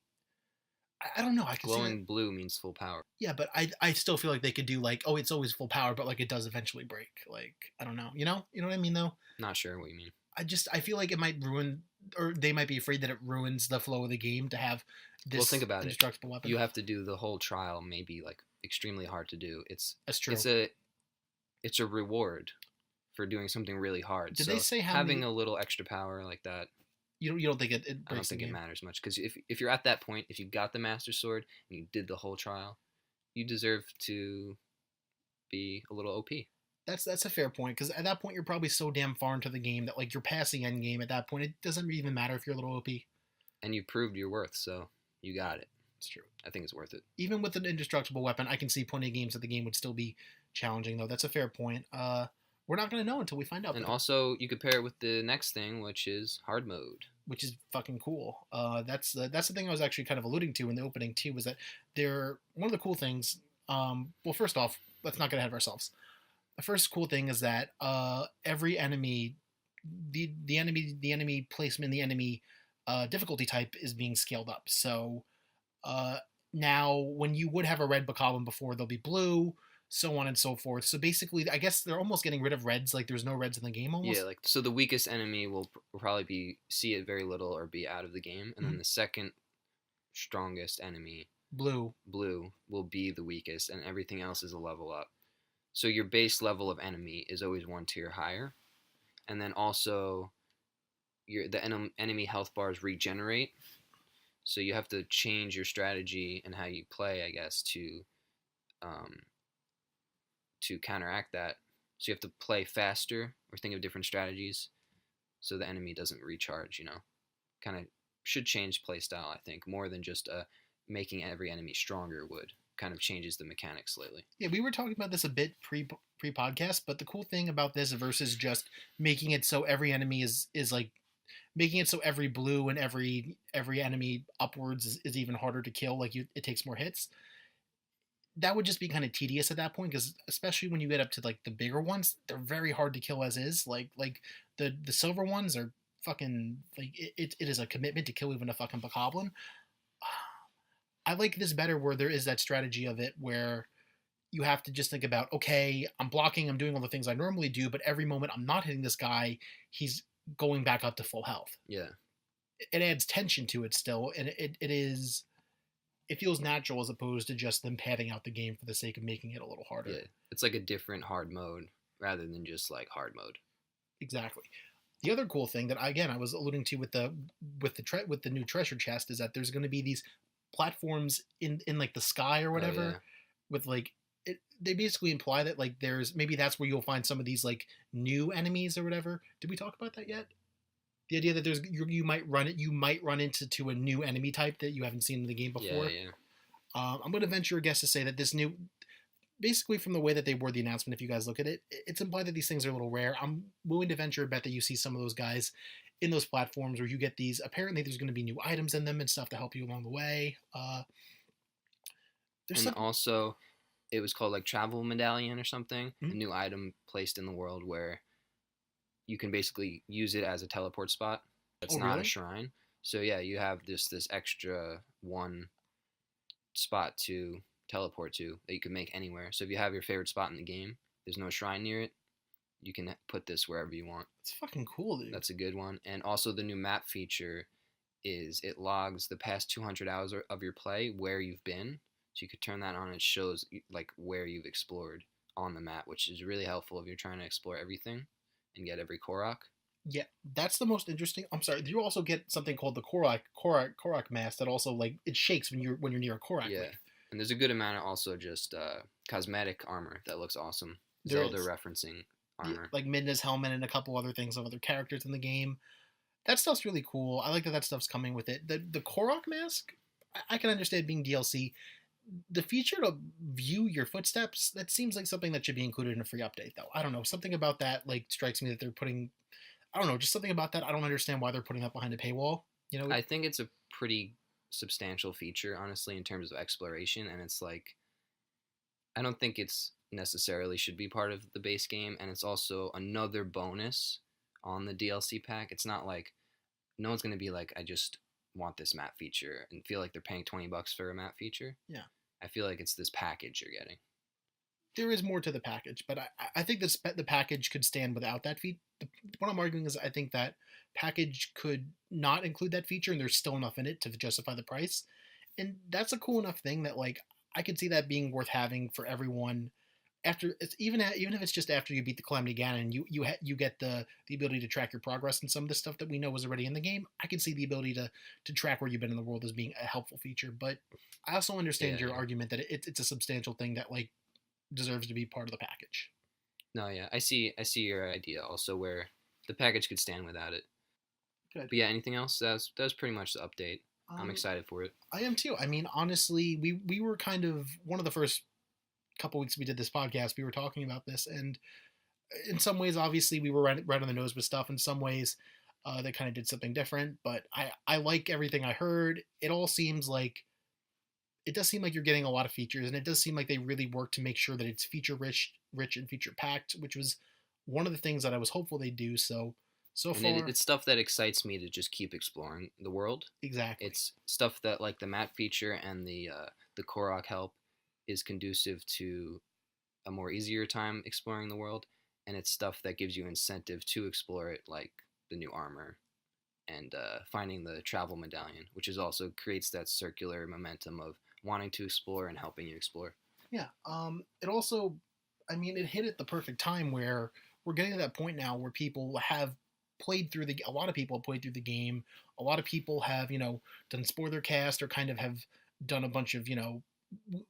I don't know. I can see that. Glowing blue means full power. Yeah, but I still feel like they could do like, oh, it's always full power, but like it does eventually break. Like I don't know. You know what I mean though. Not sure what you mean. I feel like it might ruin, or they might be afraid that it ruins the flow of the game to have this Well, think about it. indestructible weapon. You have to do the whole trial, maybe like extremely hard to do. That's true. It's a reward for doing something really hard. Did so they say how having many? a little extra power like that, You don't think it I don't breaks the think it game? matters much. Because if you're at that point, if you got the Master Sword and you did the whole trial, you deserve to be a little OP. That's a fair point because at that point you're probably so damn far into the game that like you're past the end game at that point. It doesn't even matter if you're a little OP. And you proved your worth, so you got it. It's true. I think it's worth it. Even with an indestructible weapon, I can see plenty of games that the game would still be challenging though. That's a fair point. We're not gonna know until we find out. And though. also, you could pair it with the next thing, which is hard mode. Which is fucking cool. That's the thing I was actually kind of alluding to in the opening too. Was that they're one of the cool things. Well, first off, let's not get ahead of ourselves. The first cool thing is that every enemy, the enemy placement, the enemy difficulty type is being scaled up. So uh, now, when you would have a red bokoblin before, they'll be blue, so on and so forth. So basically, I guess they're almost getting rid of reds. Like there's no reds in the game almost. Yeah, like so the weakest enemy will probably be see it very little or be out of the game, and then the second strongest enemy, Blue. blue, will be the weakest, and everything else is a level up. So your base level of enemy is always one tier higher, and then also the enemy health bars regenerate. So you have to change your strategy and how you play, I guess, um, to counteract that. So you have to play faster or think of different strategies so the enemy doesn't recharge, Kind of should change playstyle, I think, more than just making every enemy stronger would. Kind of changes the mechanics slightly. Yeah, we were talking about this a bit pre podcast, but the cool thing about this versus just making it so every enemy is like making it so every blue and every enemy upwards is even harder to kill. Like it takes more hits. That would just be kind of tedious at that point because especially when you get up to like the bigger ones, they're very hard to kill as is. Like the silver ones are fucking like it is a commitment to kill even a fucking bokoblin. I like this better where there is that strategy of it where you have to just think about, okay, I'm blocking, I'm doing all the things I normally do, but every moment I'm not hitting this guy, he's going back up to full health. Yeah. It adds tension to it still, and it feels natural as opposed to just them padding out the game for the sake of making it a little harder. Yeah. It's like a different hard mode rather than just like hard mode. Exactly. The other cool thing that I was alluding to with the new treasure chest is that there's going to be these platforms in like the sky or whatever with like they basically imply that like there's maybe that's where you'll find some of these like new enemies or whatever. Did we talk about that yet? The idea that you might run into a new enemy type that you haven't seen in the game before. Yeah. I'm going to venture a guess to say that this new, basically from the way that they word the announcement, if you guys look at it, it's implied that these things are a little rare. I'm willing to venture a bet that you see some of those guys in those platforms where you get these. Apparently, there's going to be new items in them and stuff to help you along the way. Also, it was called like travel medallion or something. Mm-hmm. A new item placed in the world where you can basically use it as a teleport spot. It's not a shrine. So yeah, you have this extra one spot to teleport to that you can make anywhere. So if you have your favorite spot in the game, there's no shrine near it, you can put this wherever you want. It's fucking cool, dude. That's a good one. And also the new map feature is it logs the past 200 hours of your play where you've been. So you could turn that on. It shows like where you've explored on the map, which is really helpful if you're trying to explore everything and get every Korok. Yeah, that's the most interesting. I'm sorry. You also get something called the Korok mask that also like it shakes when you're near a Korok Yeah, leaf. and there's a good amount of also just cosmetic armor that looks awesome. There Zelda is, referencing yeah, armor. like Midna's helmet and a couple other things of other characters in the game. That stuff's really cool. I like that that stuff's coming with it. The Korok mask, I can understand being DLC. The feature to view your footsteps, that seems like something that should be included in a free update, though. I don't know. Something about that like strikes me that they're putting. I don't know. Just something about that. I don't understand why they're putting that behind a paywall. You know. I think it's a pretty substantial feature, honestly, in terms of exploration, and it's like I don't think it's necessarily should be part of the base game, and it's also another bonus on the DLC pack. It's not like no one's gonna be like, I just want this map feature and feel like they're paying $20 for a map feature. Yeah. I feel like it's this package you're getting. There is more to the package, but I think the package could stand without that feature. What I'm arguing is I think that package could not include that feature, and there's still enough in it to justify the price. And that's a cool enough thing that like I could see that being worth having for everyone. After it's even if it's just after you beat the Calamity Ganon, you get the ability to track your progress and some of the stuff that we know was already in the game. I can see the ability to track where you've been in the world as being a helpful feature, but I also understand Yeah, your yeah. argument that it's a substantial thing that like deserves to be part of the package. No, yeah, I see your idea also where the package could stand without it. Good. But yeah, anything else? That was pretty much the update. I'm Um, excited for it. I am too. I mean, honestly, we were kind of one of the first couple weeks we did this podcast. We were talking about this, and in some ways, obviously, we were right on the nose with stuff. In some ways, they kind of did something different. But I like everything I heard. It all seems like it does seem like you're getting a lot of features, and it does seem like they really work to make sure that it's feature rich and feature packed, which was one of the things that I was hopeful they'd do. So And far, it's stuff that excites me to just keep exploring the world. exactly. It's stuff that like the map feature and the Korok help is conducive to a more easier time exploring the world, and it's stuff that gives you incentive to explore it, like the new armor and finding the travel medallion, which is also creates that circular momentum of wanting to explore and helping you explore. Yeah. It also, I mean, it hit at the perfect time where we're getting to that point now where people have played through a lot of people have played through the game. A lot of people have, done spoiler cast or kind of have done a bunch of,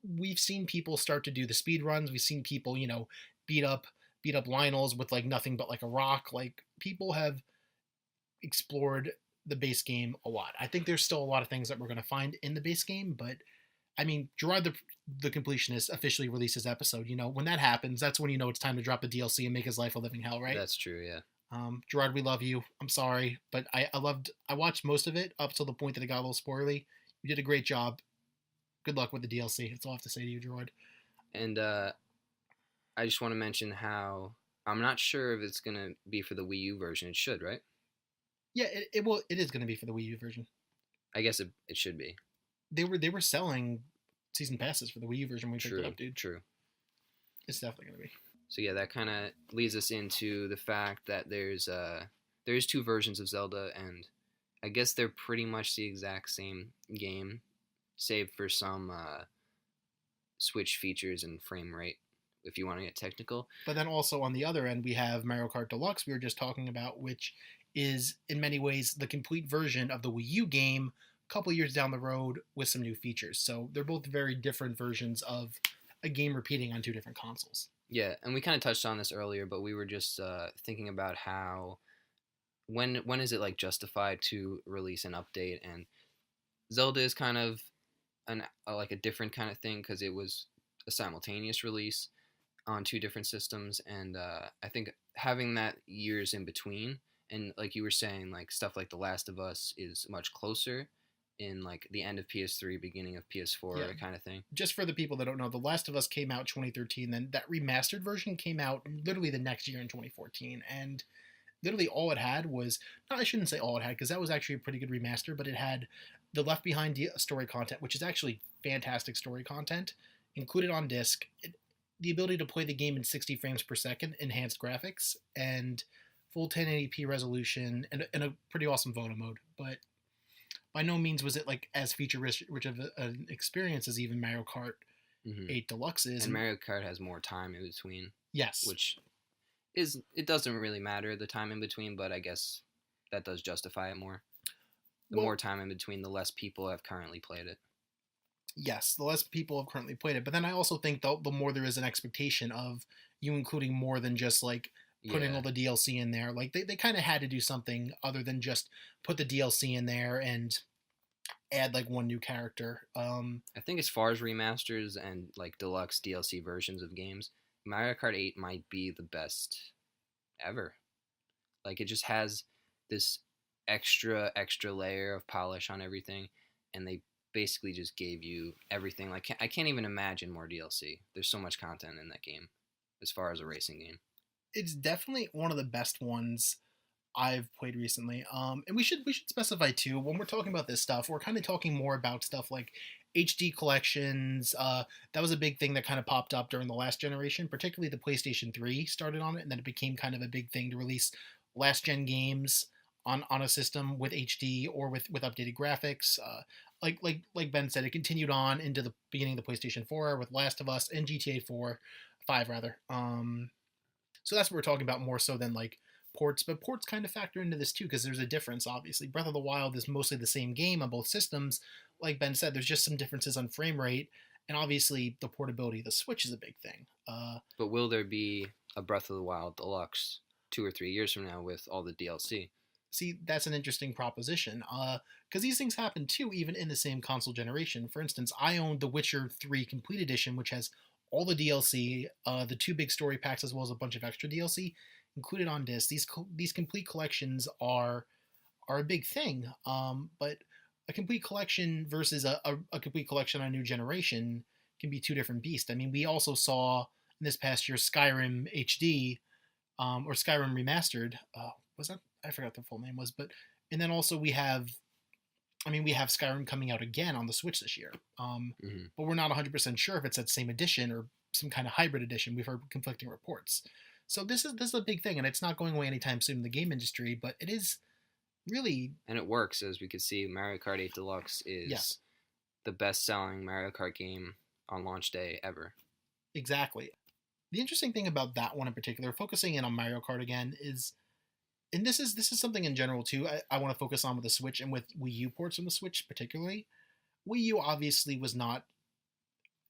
we've seen people start to do the speed runs. We've seen people, beat up, beat up Lionels with like nothing but like a rock. Like people have explored the base game a lot. I think there's still a lot of things that we're going to find in the base game, but I mean, Gerard the completionist officially released his episode. When that happens, that's when you know it's time to drop a DLC and make his life a living hell, right? That's true, yeah. Gerard, we love you. I'm sorry, but I watched most of it up till the point that it got a little spoilery. You did a great job. Good luck with the DLC. That's all I have to say to you, Gerard. And I just want to mention how I'm not sure if it's gonna be for the Wii U version. It should, right? Yeah, it is going to be for the Wii U version. I guess it should be. They were selling season passes for the Wii U version when we picked it True, up, dude. true. It's definitely going to be. So yeah, that kind of leads us into the fact that there's two versions of Zelda, and I guess they're pretty much the exact same game, save for some Switch features and frame rate. If you want to get technical, But then also on the other end, we have Mario Kart Deluxe, we were just talking about, which is in many ways the complete version of the Wii U game, a couple years down the road with some new features. So they're both very different versions of a game repeating on two different consoles. yeah, and we kind of touched on this earlier, but we were just thinking about how when is it like justified to release an update, and Zelda is kind of like a different kind of thing because it was a simultaneous release on two different systems, and I think having that years in between, and like you were saying, like stuff like The Last of Us is much closer in like the end of PS3, beginning of PS4 Yeah. kind of thing. Just for the people that don't know, The Last of Us came out 2013, then that remastered version came out literally the next year in 2014, and literally all it had was, no, I shouldn't say all it had because that was actually a pretty good remaster, but it had the Left Behind story content, which is actually fantastic story content, included on disc, the ability to play the game in 60 frames per second, enhanced graphics, and full 1080p resolution, and a pretty awesome photo mode. But by no means was it like as feature rich of an experience as even Mario Kart Hmm. 8 Deluxe is. And Mario Kart has more time in between, Yes. which it doesn't really matter the time in between, but I guess that does justify it more. The Well, more time in between, the less people have currently played it. yes, the less people have currently played it. But then I also think the more there is an expectation of you including more than just like putting all Yeah, the DLC in there. Like they kind of had to do something other than just put the DLC in there and add like one new character. I think as far as remasters and like deluxe DLC versions of games, Mario Kart 8 might be the best ever. Like it just has this extra layer of polish on everything, and they basically just gave you everything. Like I can't even imagine more DLC. There's so much content in that game, as far as a racing game. It's definitely one of the best ones I've played recently. And we should specify too when we're talking about this stuff, we're kind of talking more about stuff like HD collections. That was a big thing that kind of popped up during the last generation, particularly the PlayStation 3 started on it, and then it became kind of a big thing to release last gen games on a system with HD or with updated graphics. Like Ben said, it continued on into the beginning of the PlayStation 4 with Last of Us and GTA 4, 5 rather. So that's what we're talking about more so than like ports, but ports kind of factor into this too because there's a difference. Obviously, Breath of the Wild is mostly the same game on both systems. Like Ben said, there's just some differences on frame rate, and obviously the portability of the Switch is a big thing. But will there be a Breath of the Wild Deluxe 2 or 3 years from now with all the DLC? See, that's an interesting proposition because these things happen too, even in the same console generation. For instance, I owned The Witcher 3 Complete Edition, which has all the DLC, the two big story packs, as well as a bunch of extra DLC included on disc. These complete collections are a big thing, but a complete collection versus a complete collection on a new generation can be two different beasts. I mean, we also saw in this past year Skyrim HD or Skyrim Remastered. Was that I forgot what the full name was, but and then also we have Skyrim coming out again on the Switch this year. Hmm. But we're not 100% sure if it's that same edition or some kind of hybrid edition. We've heard conflicting reports. So this is a big thing, and it's not going away anytime soon in the game industry. But it is really, And it works, as we could see. Mario Kart 8 Deluxe yes, is the best-selling Mario Kart game on launch day ever. exactly. The interesting thing about that one in particular, focusing in on Mario Kart again, is and this is something in general too. I want to focus on with the Switch and with Wii U ports on the Switch particularly. Wii U obviously was not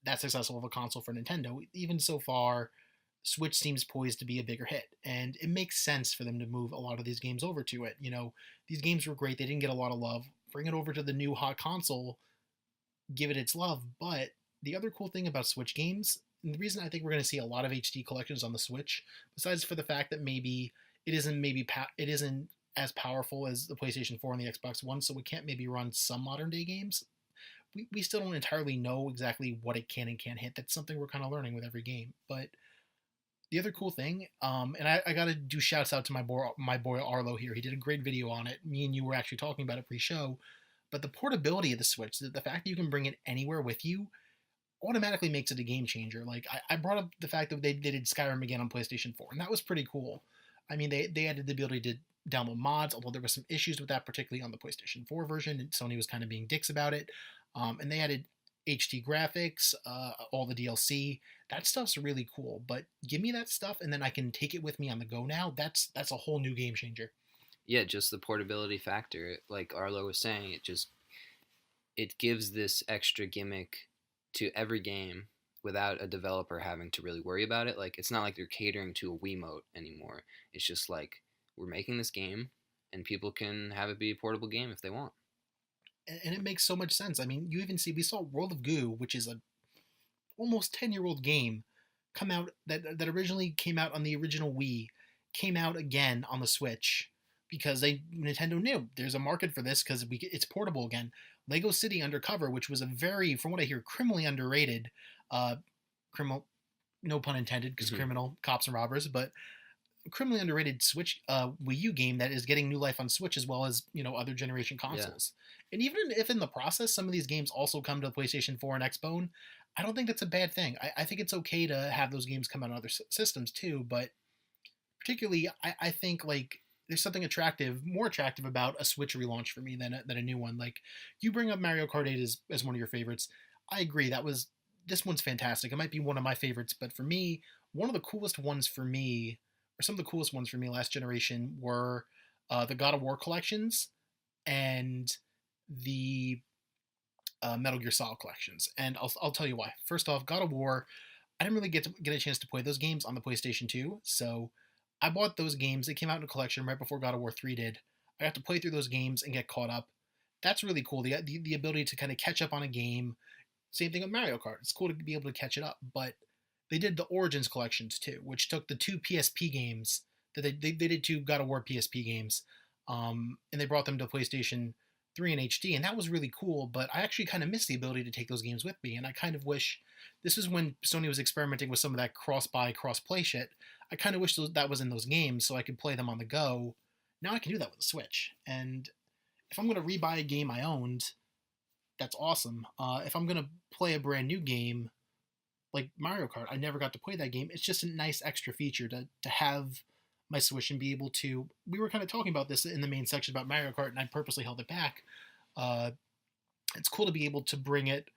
that successful of a console for Nintendo. Even so far, Switch seems poised to be a bigger hit, and it makes sense for them to move a lot of these games over to it. You know, these games were great; they didn't get a lot of love. Bring it over to the new hot console, give it its love. But the other cool thing about Switch games, and the reason I think we're going to see a lot of HD collections on the Switch, besides for the fact that maybe it isn't as powerful as the PlayStation 4 and the Xbox One, so we can't maybe run some modern day games. We still don't entirely know exactly what it can and can't hit. That's something we're kind of learning with every game. But the other cool thing, and I got to do shouts out to my boy Arlo here. He did a great video on it. Me and you were actually talking about it pre-show. But the portability of the Switch, the fact that you can bring it anywhere with you, automatically makes it a game changer. Like I brought up the fact that they did Skyrim again on PlayStation 4, and that was pretty cool. I mean, they added the ability to download mods, although there were some issues with that, particularly on the PlayStation 4 version, and Sony was kind of being dicks about it. And they added HD graphics, all the DLC. That stuff's really cool. But give me that stuff, and then I can take it with me on the go. Now that's a whole new game changer. Yeah, just the portability factor. Like Arlo was saying, it gives this extra gimmick to every game without a developer having to really worry about it. Like it's not like they're catering to a Wiimote anymore. It's just like we're making this game and people can have it be a portable game if they want. And it makes so much sense. I mean, you even see we saw World of Goo, which is a almost 10-year-old game, come out that originally came out on the original Wii, came out again on the Switch because Nintendo knew there's a market for this because it's portable again. Lego City Undercover, which was a very, from what I hear, criminally underrated, uh, criminal, no pun intended, because Hmm. criminal cops and robbers, but criminally underrated Switch Wii U game that is getting new life on Switch as well as other generation Yeah. consoles. And even if in the process some of these games also come to the PlayStation 4 and Xbone, I don't think that's a bad thing. I think it's okay to have those games come out on other systems too. But particularly, I think like there's something more attractive about a Switch relaunch for me than a new one. Like you bring up Mario Kart 8 as one of your favorites. I agree. This one's fantastic. It might be one of my favorites, but for me, one of the coolest ones for me, or some of the coolest ones for me last generation were the God of War collections and the Metal Gear Solid collections. And I'll tell you why. First off, God of War, I didn't really get a chance to play those games on the PlayStation 2, so I bought those games. They came out in a collection right before God of War 3 did. I got to play through those games and get caught up. That's really cool. The ability to kind of catch up on a game. Same thing with Mario Kart. It's cool to be able to catch it up. But they did the Origins collections too, which took the two PSP games that they did two God of War PSP games, and they brought them to PlayStation 3 in HD, and that was really cool. But I actually kind of missed the ability to take those games with me, and I kind of wish this was when Sony was experimenting with some of that cross-buy, cross-play shit. I kind of wish that was in those games so I could play them on the go. Now I can do that with the Switch, and if I'm going to rebuy a game I owned, that's awesome. If I'm going to play a brand new game like Mario Kart, I never got to play that game. It's just a nice extra feature to have my Switch and be able to. We were kind of talking about this in the main section about Mario Kart, and I purposely held it back. Uh, it's cool to be able to bring it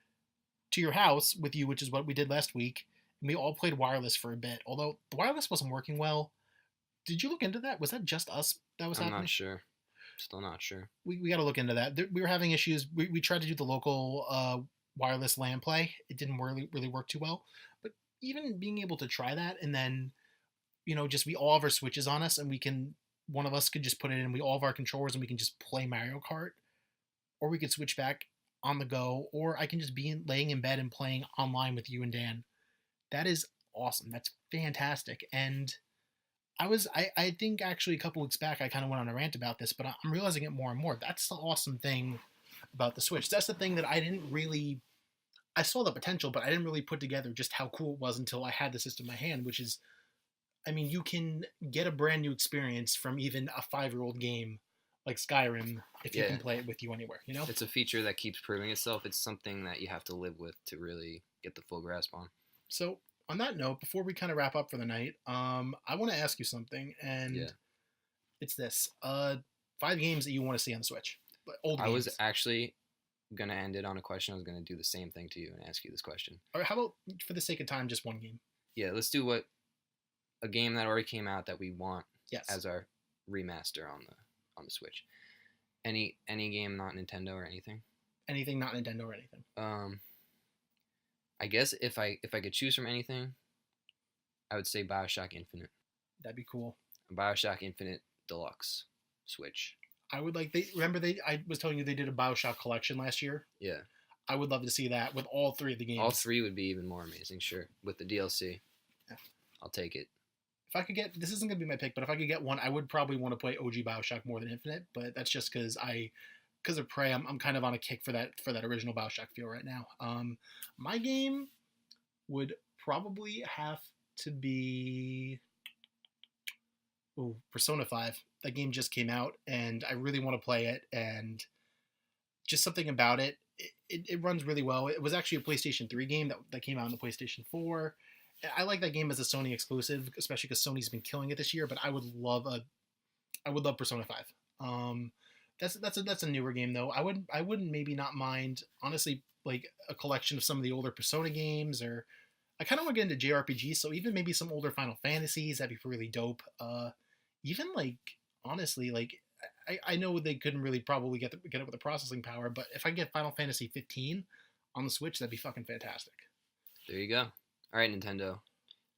to your house with you, which is what we did last week. And we all played wireless for a bit, although the wireless wasn't working well. Did you look into that? Was that just us that was I'm happening? not sure. Still not sure. We got to look into that. We were having issues. We tried to do the local wireless LAN play. It didn't really work too well. But even being able to try that, and then just we all have our Switches on us, and one of us could just put it in. We all have our controllers, and we can just play Mario Kart, or we could switch back on the go, or I can just be laying in bed and playing online with you and Dan. That is awesome. That's fantastic. And I think actually a couple weeks back I kind of went on a rant about this, but I'm realizing it more and more. That's the awesome thing about the Switch. That's the thing that I saw the potential, but I didn't really put together just how cool it was until I had the system in my hand, which is, I mean, you can get a brand new experience from even a 5-year-old game like Skyrim if you can play it with you anywhere, It's a feature that keeps proving itself. It's something that you have to live with to really get the full grasp on. So on that note, before we kind of wrap up for the night, I want to ask you something, and it's this: 5 games that you want to see on the Switch, old games. I was actually gonna end it on a question. I was gonna do the same thing to you and ask you this question. All right, how about for the sake of time, just one game? Yeah, let's do a game that already came out that we want Yes. as our remaster on the Switch. Any game not Nintendo or anything? Anything not Nintendo or anything. I guess if I could choose from anything, I would say BioShock Infinite. That'd be cool. BioShock Infinite Deluxe Switch. I would like I was telling you they did a BioShock collection last year. Yeah. I would love to see that with all 3 of the games. All 3 would be even more amazing, sure. With the DLC. Yeah. I'll take it. If I could get, this isn't going to be my pick, but if I could get one, I would probably want to play OG BioShock more than Infinite, but that's just because of Prey, I'm kind of on a kick for that original BioShock feel right now. My game would probably have to be Persona 5. That game just came out, and I really want to play it, and just something about it. It runs really well. It was actually a PlayStation 3 game that came out on the PlayStation 4. I like that game as a Sony exclusive, especially because Sony's been killing it this year. But I would love Persona 5. That's a newer game though. I wouldn't maybe not mind, honestly, like a collection of some of the older Persona games, or I kind of want to get into JRPGs. So even maybe some older Final Fantasies, that'd be really dope. Even like honestly, like I know they couldn't really probably get it with the processing power, but if I get Final Fantasy 15 on the Switch, that'd be fucking fantastic. There you go. All right, Nintendo.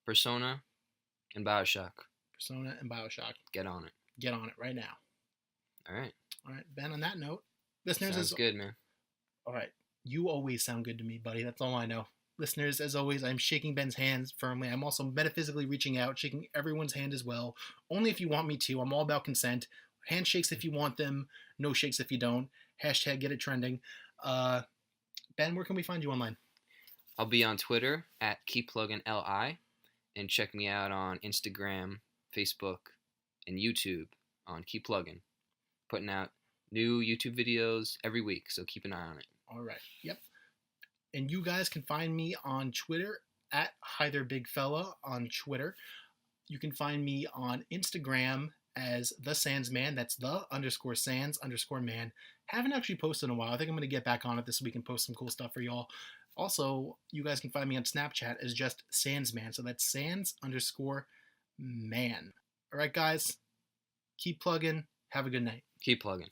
Persona and BioShock. Persona and BioShock. Get on it. Get on it right now. All right. All right, Ben, on that note, listeners... Sounds good, man. All right. You always sound good to me, buddy. That's all I know. Listeners, as always, I'm shaking Ben's hands firmly. I'm also metaphysically reaching out, shaking everyone's hand as well. Only if you want me to. I'm all about consent. Handshakes if you want them. No shakes if you don't. Hashtag get it trending. Ben, where can we find you online? I'll be on Twitter at KeepPluggingLI, and check me out on Instagram, Facebook, and YouTube on Keep Plugging. Putting out new YouTube videos every week, so keep an eye on it. All right. Yep. And you guys can find me on Twitter at HiThereBigFella on Twitter. You can find me on Instagram as the Sans Man. That's the underscore Sans underscore man. Haven't actually posted in a while. I think I'm going to get back on it this week and post some cool stuff for y'all. Also, you guys can find me on Snapchat as just Sans Man. So that's Sans underscore man. All right, guys, keep plugging. Have a good night. Keep plugging.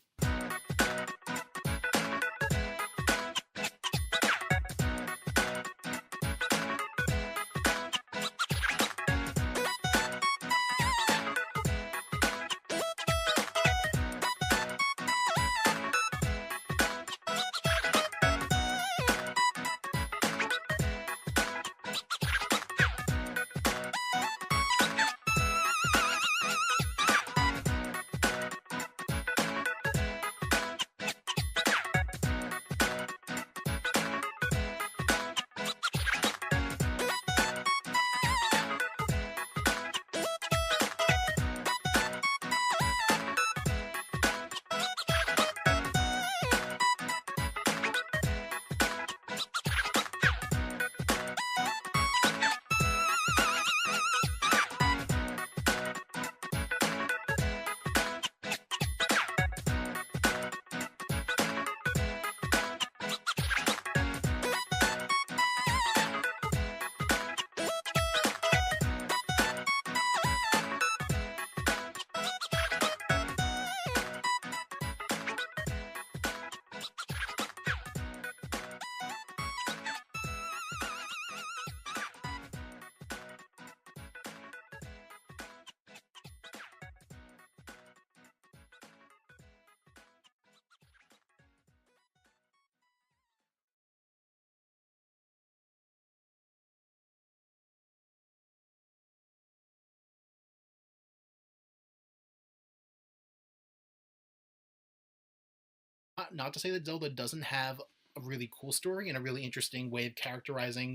Not to say that Zelda doesn't have a really cool story and a really interesting way of characterizing